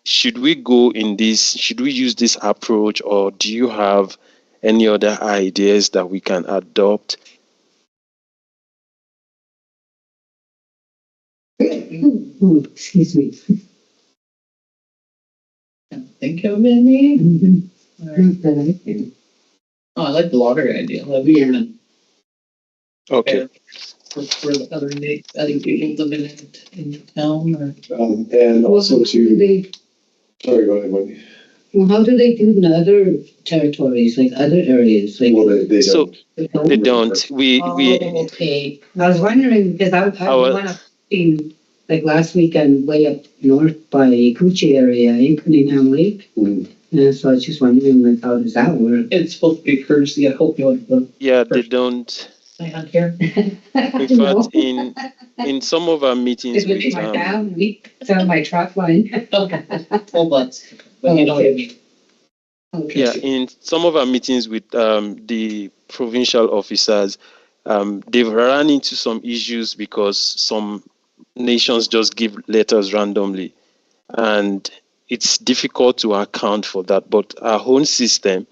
Should we go in this? Should we use this approach, or do you have any other ideas that we can adopt? Excuse me. Can't think of any. Mm-hmm. Oh, I like the lottery idea. That'd be even Okay. for the other people living in town or. And also sorry, go ahead, Wendy. Well, how do they do in other territories, like other areas? Like, Well, they So don't. they don't. We okay. I was wondering because I went up in like last weekend way up north by Coochie area in Cunningham Lake. And so I was just wondering, like, how does that work? It's supposed to be a courtesy. I hope you want to. Yeah, they don't. Stay on here. In fact, in some of our meetings It would be with my family. It's on my truck line. Okay. Well, but you know what I mean. Okay. Yeah, in some of our meetings with the provincial officers, they've run into some issues because some nations just give letters randomly, and it's difficult to account for that. But our own system,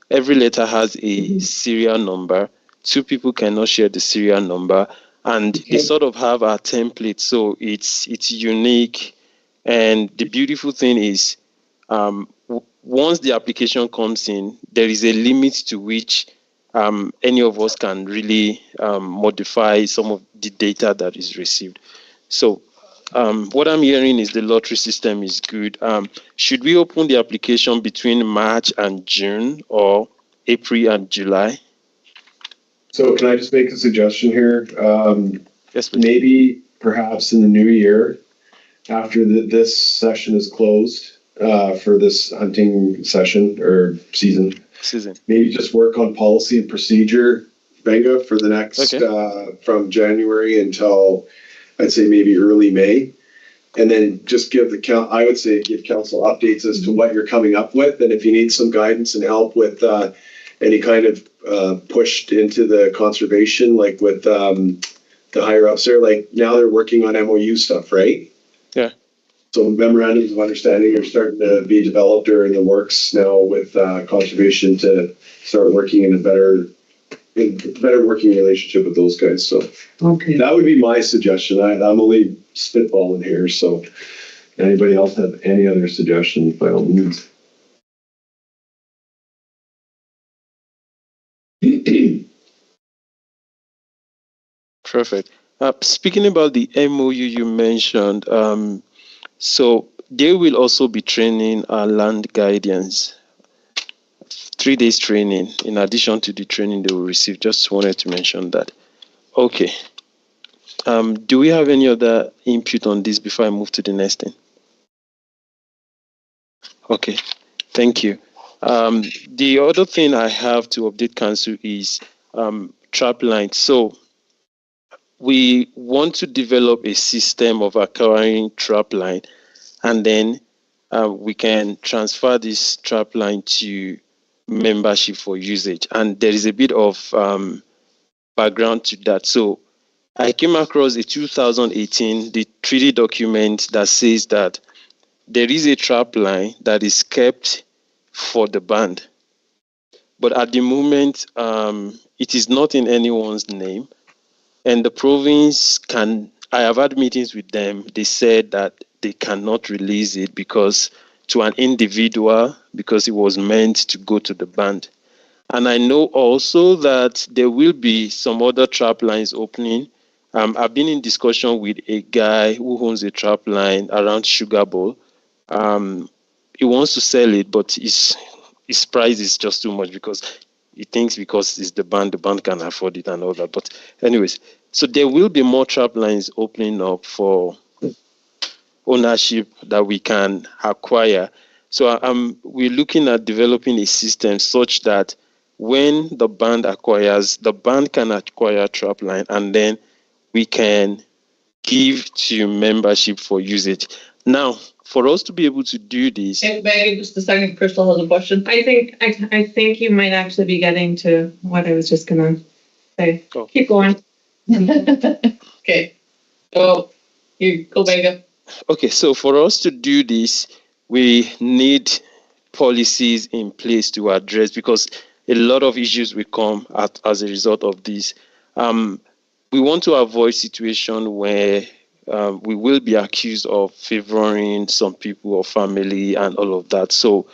every letter has a serial number. 2 people cannot share the serial number, and they sort of have a template, so it's unique. And the beautiful thing is, once the application comes in, there is a limit to which any of us can really modify some of the data that is received. So what I'm hearing is the lottery system is good. Should we open the application between March and June or April and July? So can I just make a suggestion here? Yes, please. Maybe perhaps in the new year, after this session is closed, for this hunting session or season, maybe just work on policy and procedure, Gbenga, for the next, from January until I'd say maybe early May. And then just give I would say give council updates as to what you're coming up with. And if you need some guidance and help with any kind of pushed into the conservation, like with the higher ups there, like now they're working on MOU stuff, right? Yeah. So memorandums of understanding are starting to be developed or in the works now with conservation to start working in a better working relationship with those guys. So that would be my suggestion. I'm only spitballing here. So anybody else have any other suggestions, by all means. Perfect. Speaking about the MOU you mentioned, so they will also be training our land guardians. 3 days training in addition to the training they will receive. Just wanted to mention that. Okay. Do we have any other input on this before I move to the next thing? Okay. Thank you. The other thing I have to update council is trap line. So we want to develop a system of acquiring trap line, and then we can transfer this trap line to membership for usage. And there is a bit of background to that. So I came across a 2018 the treaty document that says that there is a trap line that is kept for the band, but at the moment it is not in anyone's name, and the province can. I have had meetings with them. They said that they cannot release it because to an individual because it was meant to go to the band. And I know also that there will be some other trap lines opening. I've been in discussion with a guy who owns a trap line around Sugar Bowl. He wants to sell it, but his price is just too much because he thinks because it's the band can afford it and all that. But anyways, so there will be more trap lines opening up for ownership that we can acquire. So we're looking at developing a system such that when the band acquires, the band can acquire trap line, and then we can give to membership for usage. Now, for us to be able to do this, Gbenga, just a second, Crystal has a question. I think you might actually be getting to what I was just gonna say. Oh. Keep going. Okay, so you go, Gbenga. okay, so for us to do this, we need policies in place to address, because a lot of issues will come as a result of this. We want to avoid situation where we will be accused of favoring some people or family and all of that. So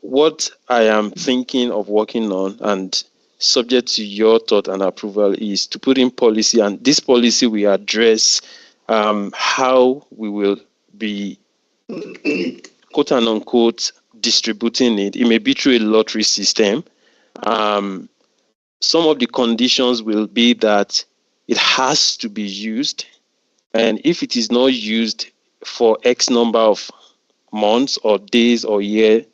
what I am thinking of working on, and subject to your thought and approval, is to put in policy, and this policy will address how we will be quote and unquote distributing it. It may be through a lottery system. Some of the conditions will be that it has to be used, and if it is not used for X number of months or days or year,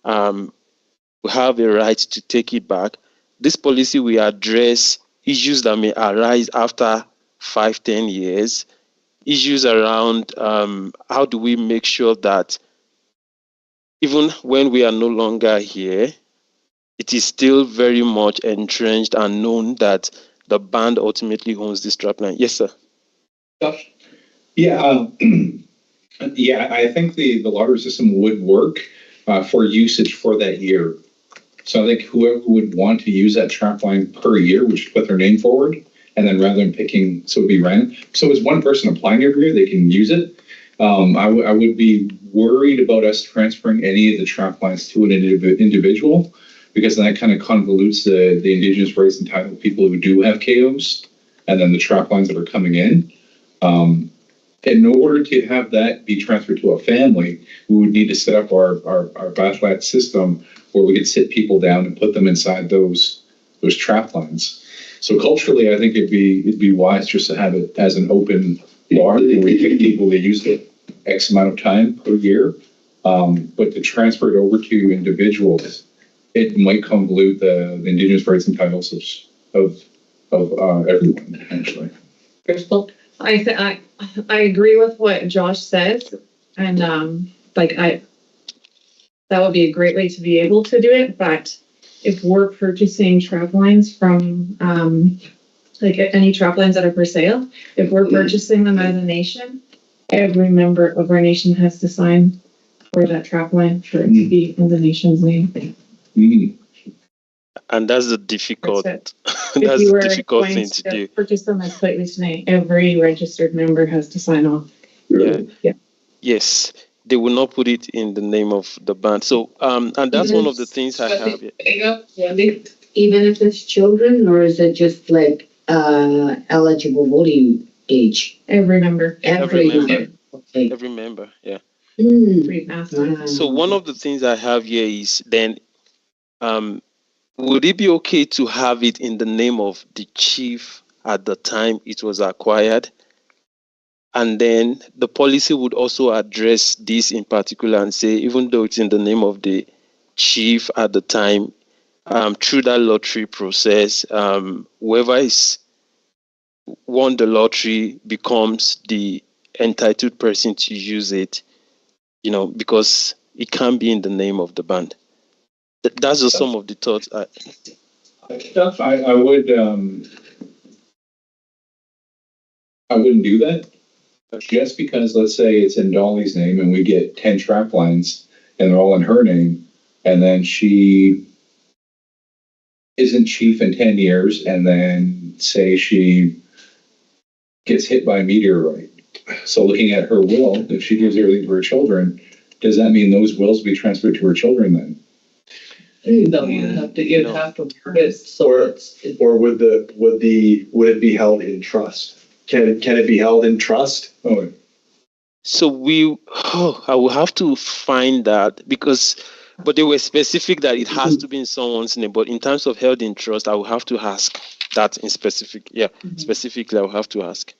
we have a right to take it back. This policy will address issues that may arise after 5-10 years, issues around how do we make sure that even when we are no longer here, it is still very much entrenched and known that the band ultimately owns this trap line. Yes, sir. Josh? Yeah, yeah, I think the lottery system would work for usage for that year. So I think whoever would want to use that trap line per year would just put their name forward, and then rather than picking, so it'd be random. So as one person applying every year, they can use it. I would be worried about us transferring any of the trap lines to an individual, because then that kind of convolutes the Indigenous rights and title people who do have KOs, and then the trap lines that are coming in. In order to have that be transferred to a family, we would need to set up our BATLAT system where we could sit people down and put them inside those trap lines. So culturally, I think it'd be wise just to have it as an open bar where we pick people that use it X amount of time per year. But to transfer it over to individuals, it might convolute the Indigenous rights and titles of everyone, actually. Crystal? I agree with what Josh says, and that would be a great way to be able to do it. But if we're purchasing trap lines from any trap lines that are for sale, if we're purchasing them as a nation, every member of our nation has to sign for that trap line for it to be in the nation's name. And that's the difficult. That's That's the difficult thing to do. Purchase them as slightly tonight, every registered member has to sign off. Yeah. Yes, they will not put it in the name of the band. So, and that's one of the things I have. Even if it's children, or is it just like eligible voting age? Every member. Every member. Okay. Every member, yeah. Wow. So one of the things I have here is then, would it be okay to have it in the name of the chief at the time it was acquired? And then the policy would also address this in particular and say, even though it's in the name of the chief at the time, through that lottery process, whoever is won the lottery becomes the entitled person to use it, because it can't be in the name of the band. That's just some of the thoughts. I would I wouldn't do that. Just because, let's say it's in Dolly's name and we get 10 trap lines and they're all in her name, and then she isn't chief in 10 years, and then say she gets hit by a meteorite. So looking at her will, if she gives everything to her children, does that mean those wills be transferred to her children then? No, you'd have to word it so it's. Or would it be held in trust? Can it be held in trust? Oh, So I will have to find that but they were specific that it has to be in someone's name. But in terms of held in trust, I will have to ask that in specific. Yeah, specifically, I will have to ask.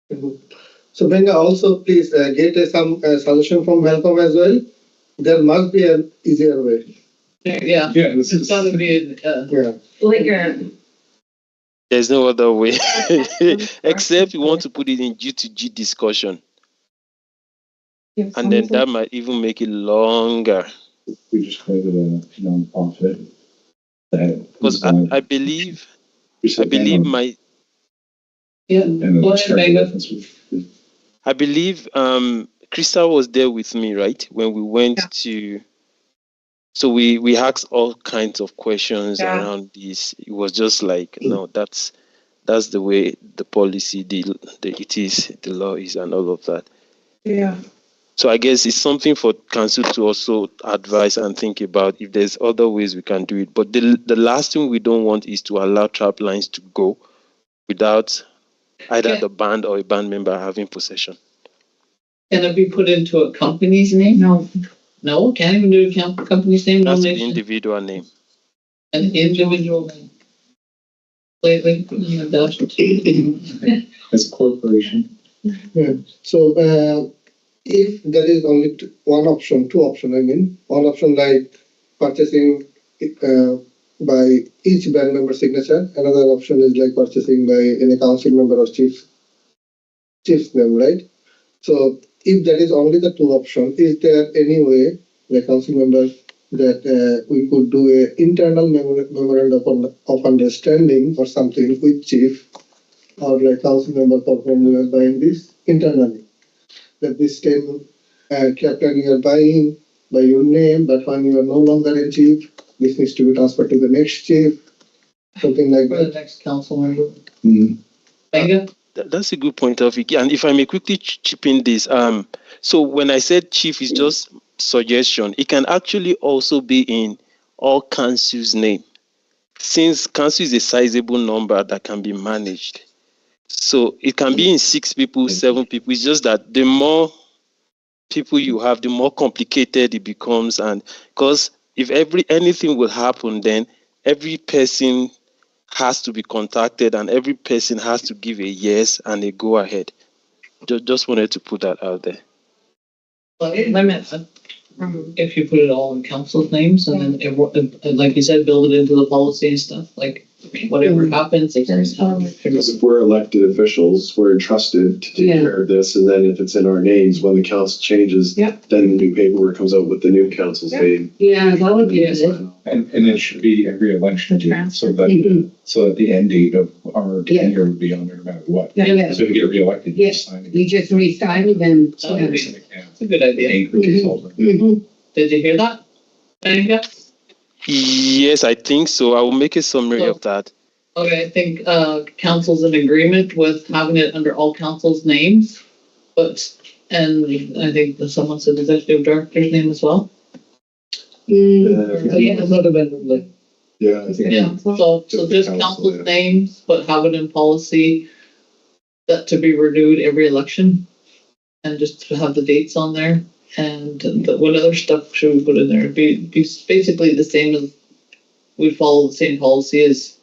So Gbenga, also please get some solution from Welcome as well. There must be an easier way. Yeah, this it's gotta be, Yeah. Like a. There's no other way, except you want to put it in G2G discussion. And then that might even make it longer. we just created a non-profit. Because I believe my yeah, And go ahead, Megan. I believe Crystal was there with me, right? When we went to, so we asked all kinds of questions around this. It was just like, no, that's the way the policy, the law is, and all of that. Yeah. So I guess it's something for council to also advise and think about if there's other ways we can do it. But the last thing we don't want is to allow trap lines to go without either the band or a band member having possession. Can it be put into a company's name? No. No, can't even do a company's name. That's the Nomination. individual name. An individual name. Lately, As a corporation. Yeah. So if there is only two options, I mean, one option like purchasing by each band member signature, another option is like purchasing by any council member or chief's name, right? So if there is only the two options, is there any way, like council members, that we could do a internal memorandum of understanding or something with chief or like council member for whom we are buying this internally? That this can captain you are buying by your name, but when you are no longer a chief, this needs to be transferred to the next chief, something like for the that. next council member. Mm-hmm. Megan? That's a good point of view. And if I may quickly chip in this, so when I said chief is just suggestion, it can actually also be in all council's name, since council is a sizable number that can be managed. So it can be in 6 people, 7 people. It's just that the more people you have, the more complicated it becomes. And because if anything will happen, then every person has to be contacted and every person has to give a yes and a go ahead. Just wanted to put that out there. Limit if you put it all in council's names and then everyone, like you said, build it into the policy and stuff, like whatever happens. Because if we're elected officials, we're entrusted to take care of this, and then if it's in our names, when the council changes, then the new paperwork comes out with the new council's name. Yeah, that would be good. And it should be every election year, so that the end date of our tenure would be on there no matter what. Yeah. So if you get reelected, you just sign it. You just resign them. It's a good idea. Mhm. Did you hear that? Megan? Yes, I think so. I will make a summary of that. Okay, I think council's in agreement with having it under all council's names, and I think that someone said executive director's name as well. Yeah, Not a band member. I think. Yeah, so just council's names, but have it in policy that to be renewed every election, and just to have the dates on there. And what other stuff should we put in there? Be basically the same as we follow the same policy as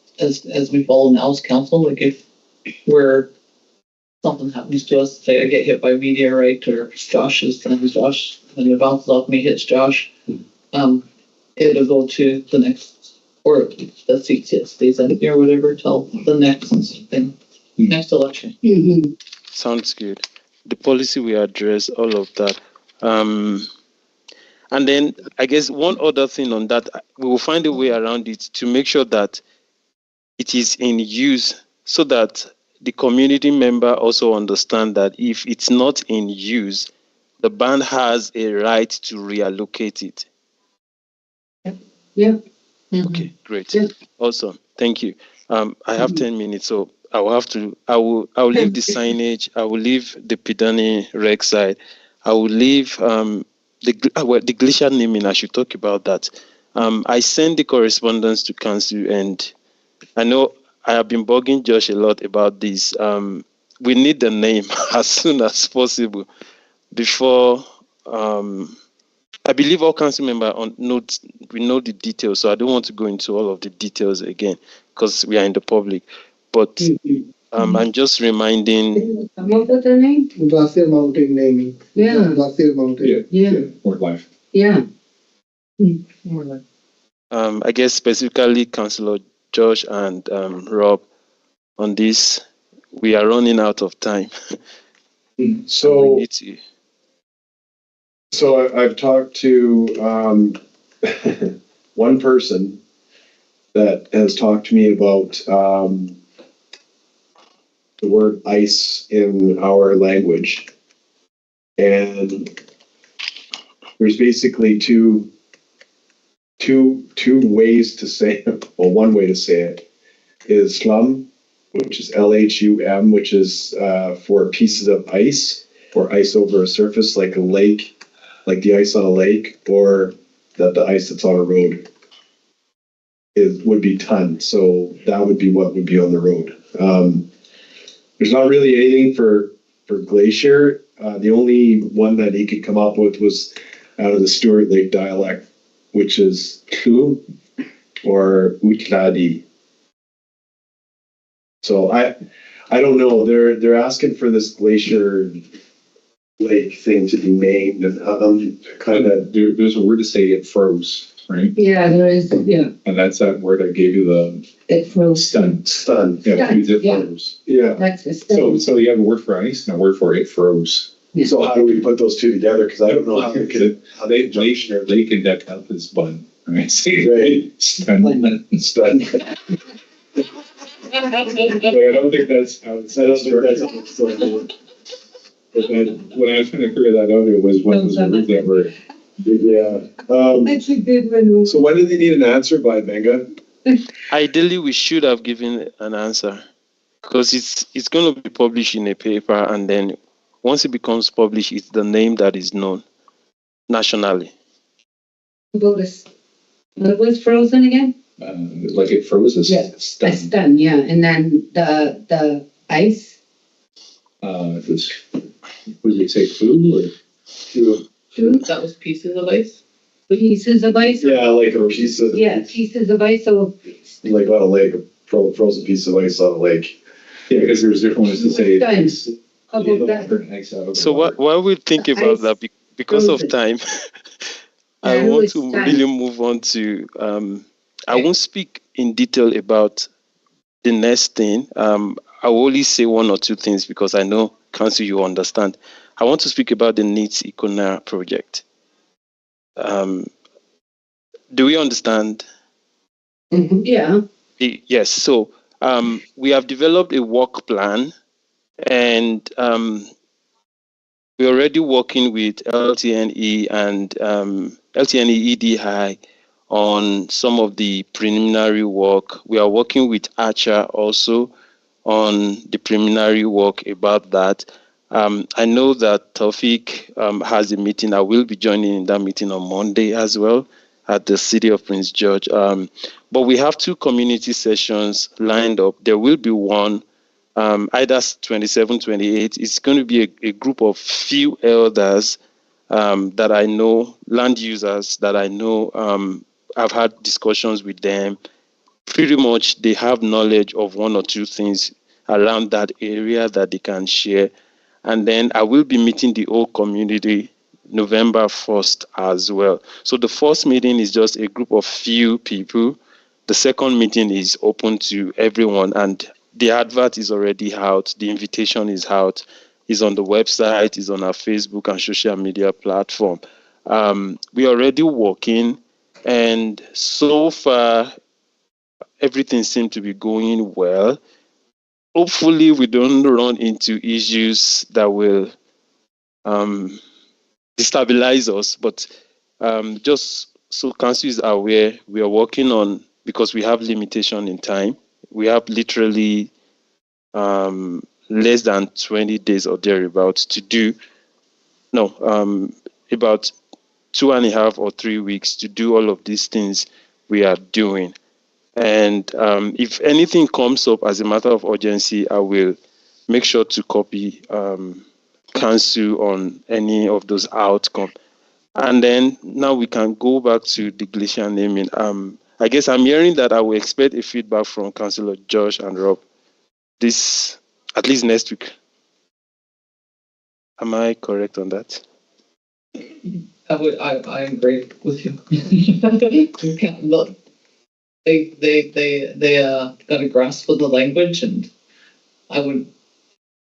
we follow now as council. Like if something happens to us, say I get hit by a meteorite or Josh's and it bounces off me, hits Josh, it'll go to the next, or the seat stays empty or whatever till the next thing, next election. Mhm. Sounds good. The policy will address all of that. And then I guess one other thing on that, we will find a way around it to make sure that it is in use so that the community member also understand that if it's not in use, the band has a right to reallocate it. Yeah. Okay, great. Yeah. Awesome. Thank you. I have 10 minutes, so I will leave the signage, I will leave the Pidani rec side, I will leave the glacier naming, I should talk about that. I sent the correspondence to council, and I know I have been bugging Josh a lot about this. We need the name as soon as possible before I believe all council members we know the details, so I don't want to go into all of the details again because we are in the public. But I'm just reminding. Come up with the name? Nasir Mountain naming. Yeah. Nasir Mountain. Yeah. More life. Yeah. I guess specifically Councillor Josh and Rob on this. We are running out of time. So we need to. So I've talked to one person that has talked to me about the word ice in our language. And there's basically two ways to say it. Well, one way to say it is slum, which is LHUM, which is for pieces of ice or ice over a surface like a lake, like the ice on a lake, or that the ice that's on a road would be ton. So that would be what would be on the road. There's not really anything for glacier. The only one that he could come up with was out of the Stewart Lake dialect, which is Tlu or Utladi. So I don't know. They're asking for this glacier lake thing to be named, and kind of There's a word to say it froze, right? Yeah, there is, yeah, And that's that word I gave you, the it froze. stun. stun. Yeah, Stun, it yeah. froze. Yeah. That's a So stone. you have a word for ice and a word for it froze. So how do we put those two together? Because I don't know how we could. Lake and deck up is bun. Right? See, Right. Stun. Stun. I don't think that's how it's structured. But then, when I was trying to figure that out, it was what was the word that were. Yeah. That's a good one. So when do they need an answer by, Gbenga? Ideally, we should have given an answer because it's going to be published in a paper, and then once it becomes published, it's the name that is known nationally. About this. What was frozen again? Like it froze a Yeah. stun. A stun, yeah, and then the ice. It was, would we say flu or? Two That was pieces of ice. pieces of ice. Yeah, like a piece of, Yeah, pieces of ice, so. like on a lake, a frozen piece of ice on a lake. Yeah, because there's different ways to say. Stuns. How about that? Ice out of the So water. while we think about Ice that, because of frozen. time, I Yeah, want it's to time. really move on to. I won't speak in detail about the next thing. I will only say one or two things because I know, Council, you understand. I want to speak about the NEETS Icona project. Do we understand? Yeah, Yes. So we have developed a work plan, and we're already working with LTNE and LTNE EDI on some of the preliminary work. We are working with Archer also on the preliminary work about that. I know that Taufik has a meeting. I will be joining in that meeting on Monday as well at the City of Prince George. But we have two community sessions lined up. There will be one either 27, 28. It's going to be a group of few elders that I know, land users that I know. I've had discussions with them. Pretty much they have knowledge of one or two things around that area that they can share. And then I will be meeting the whole community November 1st as well. So the first meeting is just a group of few people. The second meeting is open to everyone, and the advert is already out. The invitation is out. It's on the website, it's on our Facebook and social media platform. We're already working, and so far everything seems to be going well. hopefully we don't run into issues that will destabilize us. But just so council is aware, we are working on, because we have limitation in time. We have literally less than 20 days or thereabouts to do. No, about 2.5 or 3 weeks to do all of these things we are doing. And if anything comes up as a matter of urgency, I will make sure to copy council on any of those outcomes. And then now we can go back to the glacier naming. I guess I'm hearing that I will expect a feedback from Councillor Josh and Rob this, at least next week. Am I correct on that? I agree with you. Look, they got a grasp of the language, and I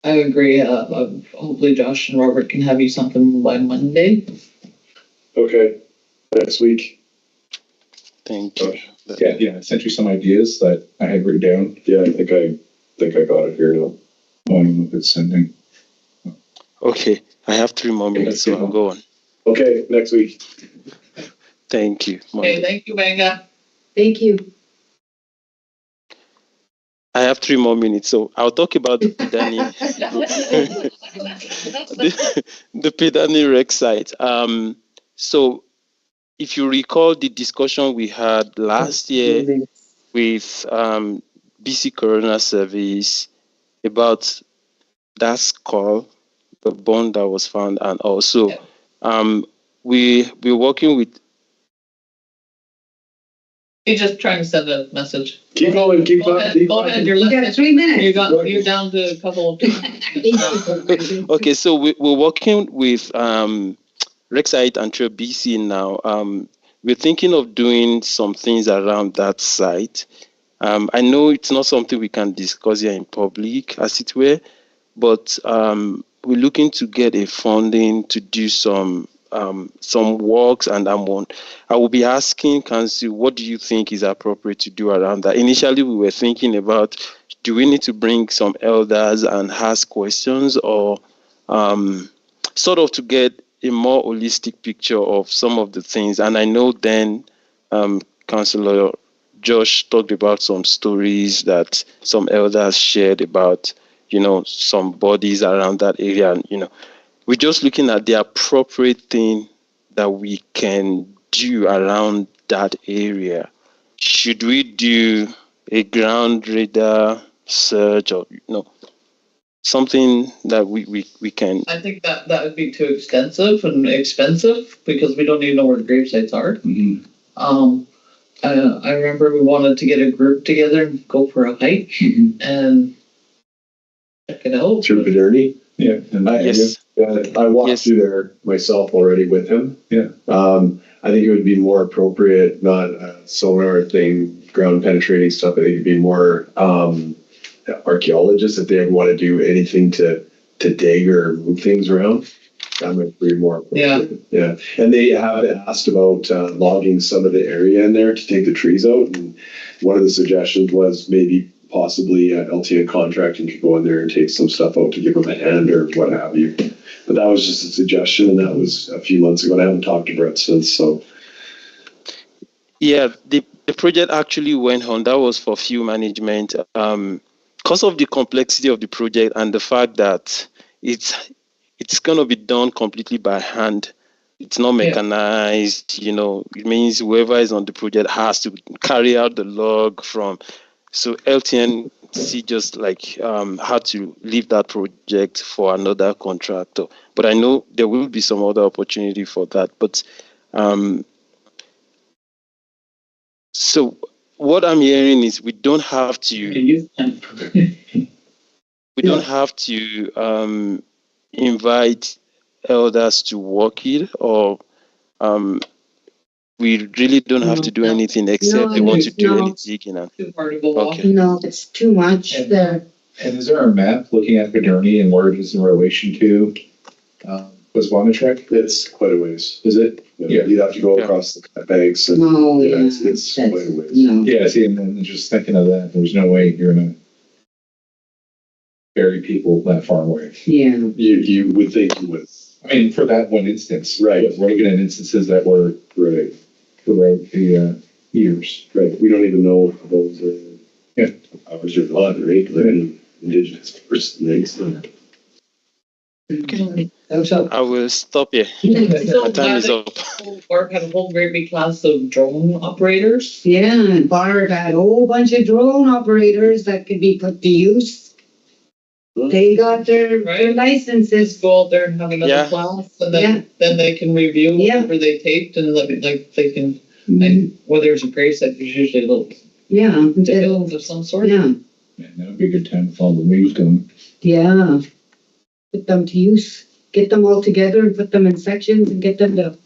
agree. Hopefully Josh and Robert can have you something by Monday. Okay, next week. Thank you. Yeah, I sent you some ideas that I had written down. Yeah, I think I got it here now. Oh, I don't know if it's sending. Okay, I have 3 more minutes, so I'll go on. Okay, next week. Thank you. Okay, thank you, Gbenga. Thank you. I have 3 more minutes, so I'll talk about the Pidani, the Pidani rec site. So if you recall the discussion we had last year with BC Corona Service about that skull, the bone that was found, and also we're working with. He's just trying to send a message. Keep going, keep Go going. ahead, you're You got 3 minutes. you're down to a couple of. Okay, so we're working with Rexite and Trail BC now. We're thinking of doing some things around that site. I know it's not something we can discuss here in public, as it were, but we're looking to get a funding to do some works, and I will be asking council, what do you think is appropriate to do around that? Initially, we were thinking about, do we need to bring some elders and ask questions, or sort of to get a more holistic picture of some of the things? And I know then Councillor Josh talked about some stories that some elders shared about, some bodies around that area, and we're just looking at the appropriate thing that we can do around that area. Should we do a ground radar search, or something that we can? I think that would be too extensive and expensive, because we don't even know where the grave sites are. Mm-hmm. I remember we wanted to get a group together and go for a hike and check it out. Through Pidani. Yeah. Yes. I walked through there myself already with him. Yeah. I think it would be more appropriate, not a sonar thing, ground penetrating stuff. I think it'd be more archaeologists, if they ever want to do anything to dig or move things around. That might be more appropriate. Yeah. And they have asked about logging some of the area in there to take the trees out. And one of the suggestions was maybe possibly LTFN contracting could go in there and take some stuff out to give them a hand or what have you. But that was just a suggestion, and that was a few months ago, and I haven't talked to Brett since. So yeah, the project actually went on. That was for fuel management. Because of the complexity of the project and the fact that it's going to be done completely by hand. It's not mechanized, it means whoever is on the project has to carry out the log from. So LTNC just had to leave that project for another contractor. But I know there will be some other opportunity for that. But so what I'm hearing is we don't have to invite elders to work it, or we really don't have to do anything except they want to do any digging. Okay. No, it's too much there. And is there a map looking at Pidani and where it is in relation to Waswanitrek? it's quite a ways. Is it? Yeah. You'd have to go across the banks. And, No, it's quite a ways. no. Yeah, see, and then just thinking of that, there's no way you're gonna bury people that far away. Yeah. You would think you would. I mean, for that one instance. Right. We're looking at instances that were Right. throughout the years. Right. We don't even know if those are. Yeah. Ours or not, right? They're any indigenous person things. I will stop here. So My time is up. Barb had a whole great big class of drone operators. Yeah, and Barb had a whole bunch of drone operators that could be put to use. They got their Right. licenses. Just go out there and have another Yeah. class, and then they can review Yeah. whatever they taped, and like they can, Mhm. and whether it's a grade set, there's usually little Yeah, details of some sort. yeah, Man, that would be a good time to follow the news going. yeah. Put them to use, get them all together and put them in sections and get them to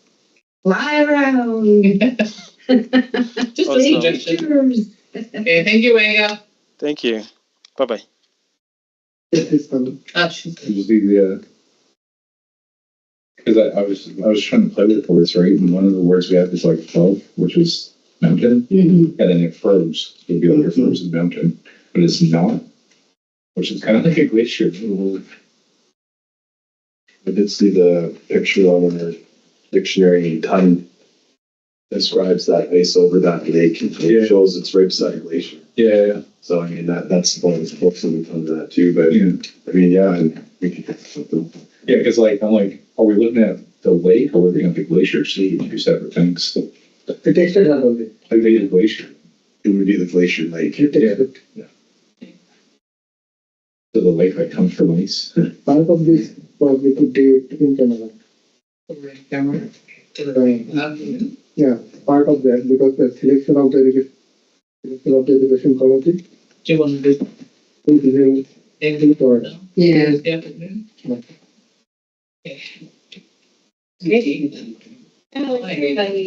fly around. Just a Awesome. suggestion. Pictures. Okay, thank you, Anga. Thank you. Bye bye. She's Because I was trying to play with words, right? And one of the words we had was like 12, which was mountain. Mhm. And then it froze. It would be like a frozen mountain. But it's not, which is kind of like a glacier. I did see the picture on our dictionary. Ton describes that ice over that lake. It Yeah. shows it's right beside a glacier. Yeah. So I mean that's one of the books that we come to that too. But Yeah. I mean, yeah, and we could get something. Yeah, because like, I'm like, are we looking at the lake or are we looking at the glacier? See, two separate things. It texted her only. I made a glacier. It would be the glacier lake. It texted. So the lake that comes from ice. Part of this was we could do it in Canada. Yeah, part of that because the selection of the education quality Do you want to do is anything for Yeah. this afternoon? Okay.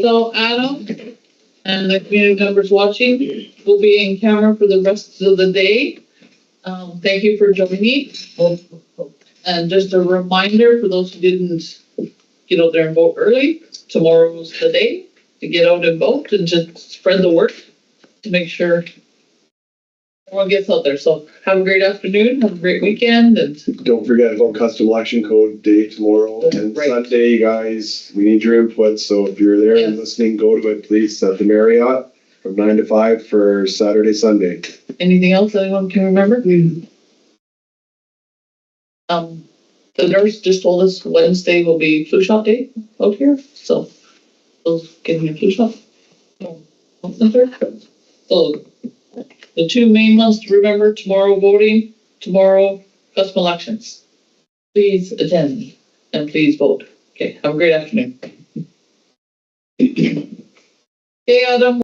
So Adam and the community members watching will be in camera for the rest of the day. Thank you for joining. And just a reminder for those who didn't get out there and vote early, tomorrow's the day to get out and vote and just spread the word to make sure everyone gets out there. So have a great afternoon, have a great weekend, and Don't forget about custom election code day tomorrow and Right. Sunday, guys. We need your input. So if you're there and Yes. listening, go to it, please, at the Marriott from 9 to 5 for Saturday, Sunday. anything else anyone can remember? The nurse just told us Wednesday will be flu shot day out here, so those getting a flu shot. So the two main ones to remember, tomorrow voting, tomorrow custom elections. Please attend and please vote. Okay, have a great afternoon. Okay, Adam.